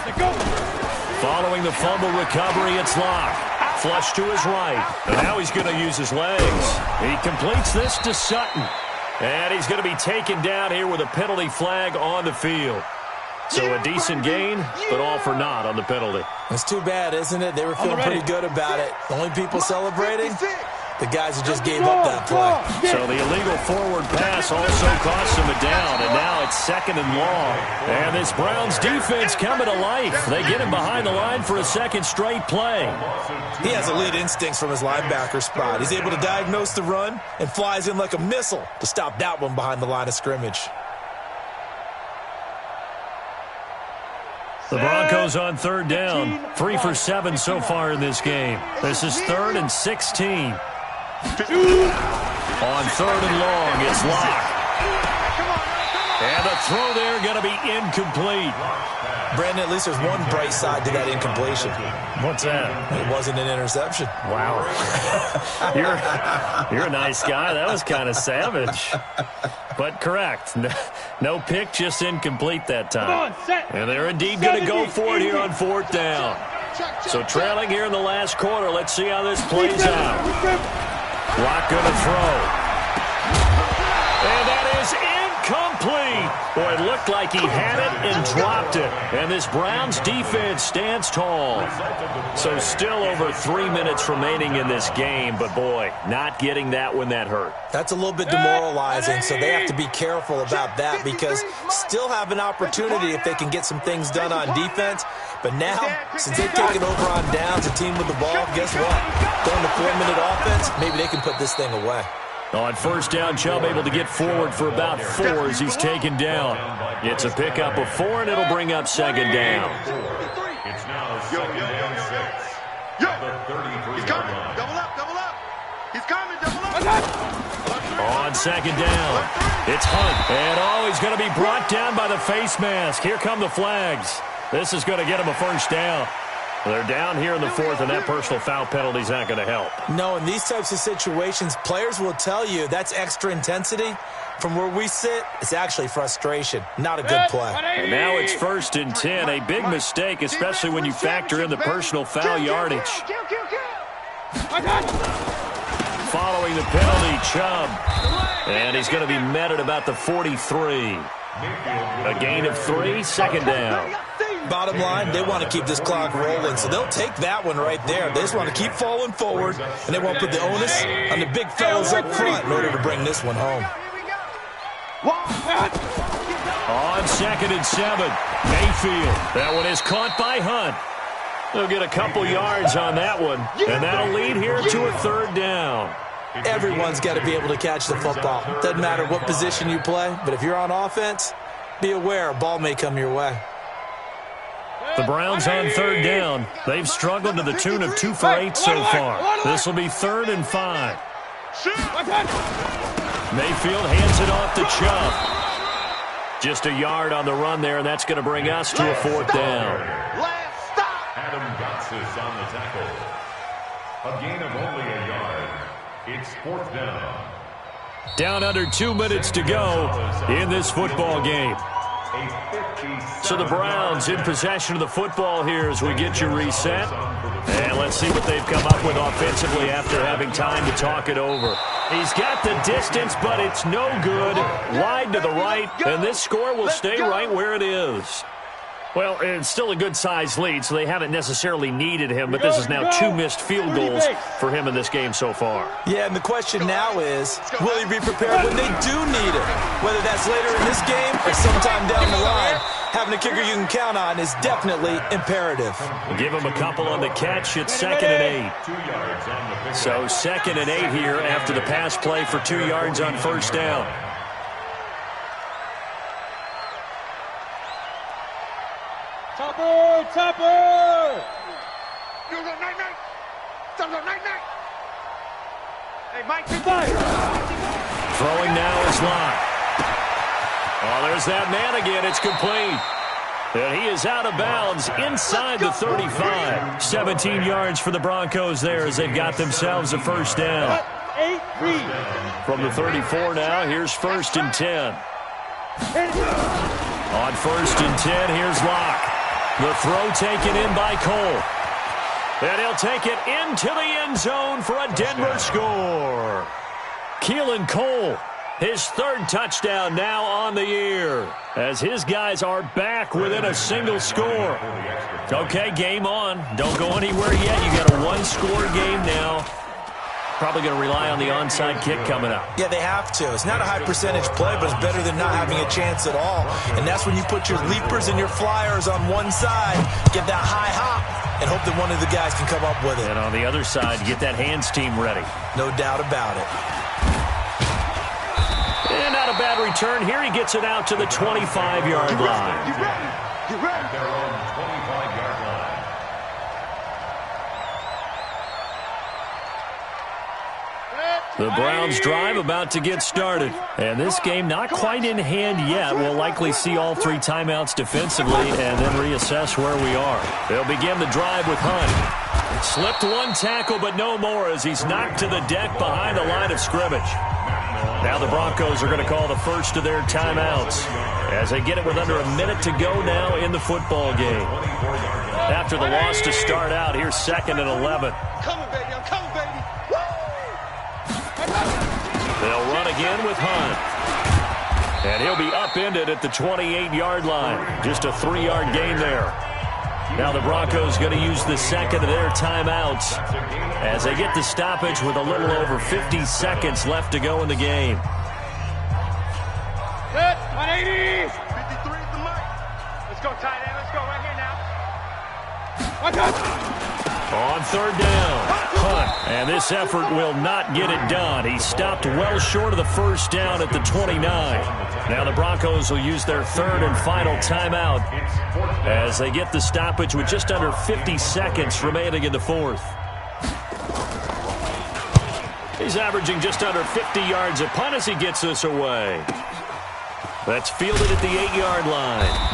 E: Let's go.
A: Following the fumble recovery, it's Locke. Flush to his right. And now he's going to use his legs. He completes this to Sutton. And he's going to be taken down here with a penalty flag on the field. So a decent gain, but all for naught on the penalty.
C: It's too bad, isn't it? They were feeling pretty good about it. The only people celebrating, the guys who just gave up that play.
A: So the illegal forward pass also cost him a down, and now it's 2nd and long. And this Browns defense coming to life. They get him behind the line for a second straight play.
C: He has elite instincts from his linebacker spot. He's able to diagnose the run and flies in like a missile to stop that one behind the line of scrimmage.
A: The Broncos on 3rd down. 3 for 7 so far in this game. This is 3rd and 16. On 3rd and long, it's Locke. And the throw there going to be incomplete.
C: Brandon, at least there's one bright side to that incompletion.
A: What's that?
C: It wasn't an interception.
A: Wow. You're a nice guy. That was kind of savage. But correct. No pick, just incomplete that time. And they're indeed going to go for it here on 4th down. So trailing here in the last quarter. Let's see how this plays out. Locke going to throw. And that is incomplete. Boy, it looked like he had it and dropped it. And this Browns defense stands tall. So still over 3 minutes remaining in this game. But, boy, not getting that when that hurt.
C: That's a little bit demoralizing, so they have to be careful about that because still have an opportunity if they can get some things done on defense. But now, since they've taken over on downs, a team with the ball, guess what? Going to 4-minute offense, maybe they can put this thing away.
A: On 1st down, Chubb able to get forward for about 4 as he's taken down. It's a pickup of 4, and it'll bring up 2nd down.
D: It's now 2nd and 6. The 33-yard line.
B: Double up. He's coming, double up.
A: On 2nd down, it's Hunt. And, he's going to be brought down by the face mask. Here come the flags. This is going to get him a 1st down. They're down here in the 4th, and that personal foul penalty is not going to help.
C: No, in these types of situations, players will tell you that's extra intensity. From where we sit, it's actually frustration, not a good play.
A: And now it's 1st and 10, a big mistake, especially when you factor in the personal foul yardage. Following the penalty, Chubb. And he's going to be met at about the 43. A gain of 3, 2nd down.
C: Bottom line, they want to keep this clock rolling, so they'll take that one right there. They just want to keep falling forward, and they won't put the onus on the big fellas up front in order to bring this one home.
A: On 2nd and 7, Mayfield. That one is caught by Hunt. They'll get a couple yards on that one, and that'll lead here to a 3rd down.
C: Everyone's got to be able to catch the football. Doesn't matter what position you play, but if you're on offense, be aware a ball may come your way.
A: The Browns on 3rd down. They've struggled to the tune of 2 for 8 so far. This will be 3rd and 5. Mayfield hands it off to Chubb. Just a yard on the run there, and that's going to bring us to a 4th down.
D: Adam Gotsis on the tackle. A gain of only a yard. It's 4th down.
A: Down under 2 minutes to go in this football game. So the Browns in possession of the football here as we get you reset. And let's see what they've come up with offensively after having time to talk it over. He's got the distance, but it's no good. Wide to the right, and this score will stay right where it is. Well, it's still a good-sized lead, so they haven't necessarily needed him, but this is now 2 missed field goals for him in this game so far.
C: Yeah, and the question now is, will he be prepared when they do need it? Whether that's later in this game or sometime down the line, having a kicker you can count on is definitely imperative.
A: Give him a couple on the catch. It's 2nd and 8. So 2nd and 8 here after the pass play for 2 yards on 1st down.
E: Topper!
B: Hey, Mike,
A: Throwing now is Locke. Oh, there's that man again. It's complete. And he is out of bounds inside the 35. 17 yards for the Broncos there as they've got themselves a 1st down. From the 34 now, here's 1st and 10. On 1st and 10, here's Locke. The throw taken in by Cole. And he'll take it into the end zone for a Denver score. Keelan Cole His third touchdown now on the year, as his guys are back within a single score. Okay, game on. Don't go anywhere yet. You got a one-score game now. Probably going to rely on the onside kick coming up.
C: Yeah, they have to. It's not a high percentage play, but it's better than not having a chance at all. And that's when you put your leapers and your flyers on one side, get that high hop, and hope that one of the guys can come up with it.
A: And on the other side, get that hands team ready.
C: No doubt about it.
A: And not a bad return. Here he gets it out to the 25-yard line.
B: Get ready. Get ready.
D: Their own 25-yard line.
A: The Browns drive about to get started. And this game not quite in hand yet. We'll likely see all three timeouts defensively and then reassess where we are. They'll begin the drive with Hunt. Slipped one tackle, but no more as he's knocked to the deck behind the line of scrimmage. Now the Broncos are going to call the first of their timeouts as they get it with under a minute to go now in the football game. After the loss to start out, here's 2nd and 11.
B: Coming, baby. I'm coming, baby.
A: They'll run again with Hunt. And he'll be upended at the 28-yard line. Just a 3-yard gain there. Now the Broncos going to use the second of their timeouts as they get the stoppage with a little over 50 seconds left to go in the game.
E: Set, 180.
B: 53 is the mic. Let's go, tight end. Let's go right here now.
E: Watch out.
A: On third down, Hunt, and this effort will not get it done. He stopped well short of the first down at the 29. Now the Broncos will use their third and final timeout as they get the stoppage with just under 50 seconds remaining in the fourth. He's averaging just under 50 yards a punt as he gets this away. That's fielded at the 8-yard line.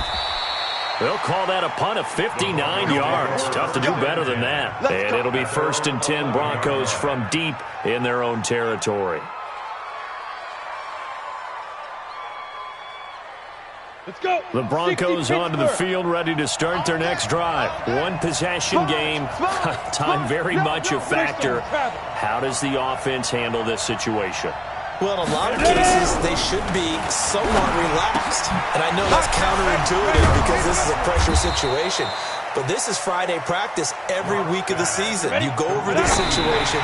A: They'll call that a punt of 59 yards. Tough to do better than that. And it'll be 1st and 10 Broncos from deep in their own territory.
E: Let's go.
A: The Broncos onto the field, ready to start their next drive. One possession game. Time very much a factor. How does the offense handle this situation?
C: Well, in a lot of cases, they should be somewhat relaxed. And I know that's counterintuitive because this is a pressure situation. But this is Friday practice every week of the season. You go over this situation,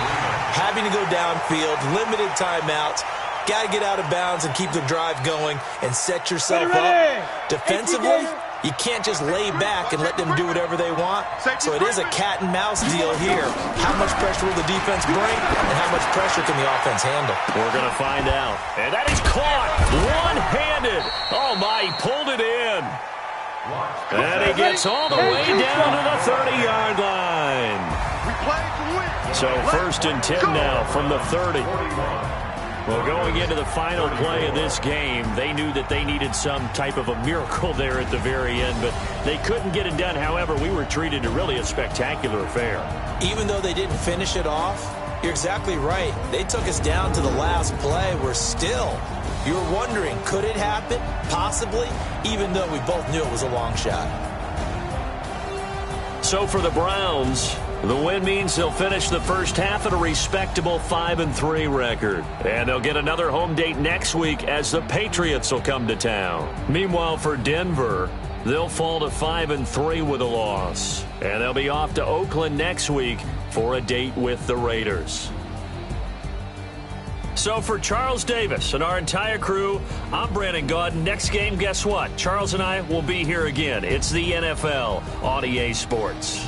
C: having to go downfield, limited timeouts, got to get out of bounds and keep the drive going and set yourself up. Defensively, you can't just lay back and let them do whatever they want. So it is a cat and mouse deal here. How much pressure will the defense bring and how much pressure can the offense handle?
A: We're going to find out. And that is caught one-handed. Oh, my, he pulled it in. And he gets all the way down to the 30-yard line. So 1st and 10 now from the 30. Well, going into the final play of this game, they knew that they needed some type of a miracle there at the very end, but they couldn't get it done. However, we were treated to really a spectacular affair.
C: Even though they didn't finish it off, you're exactly right. They took us down to the last play. We're still, you're wondering, could it happen? Possibly, even though we both knew it was a long shot.
A: So for the Browns, the win means they'll finish the first half at a respectable 5-3 record. And they'll get another home date next week as the Patriots will come to town. Meanwhile, for Denver, they'll fall to 5-3 with a loss. And they'll be off to Oakland next week for a date with the Raiders. So for Charles Davis and our entire crew, I'm Brandon Gaudin. Next game, guess what? Charles and I will be here again. It's the NFL on EA Sports.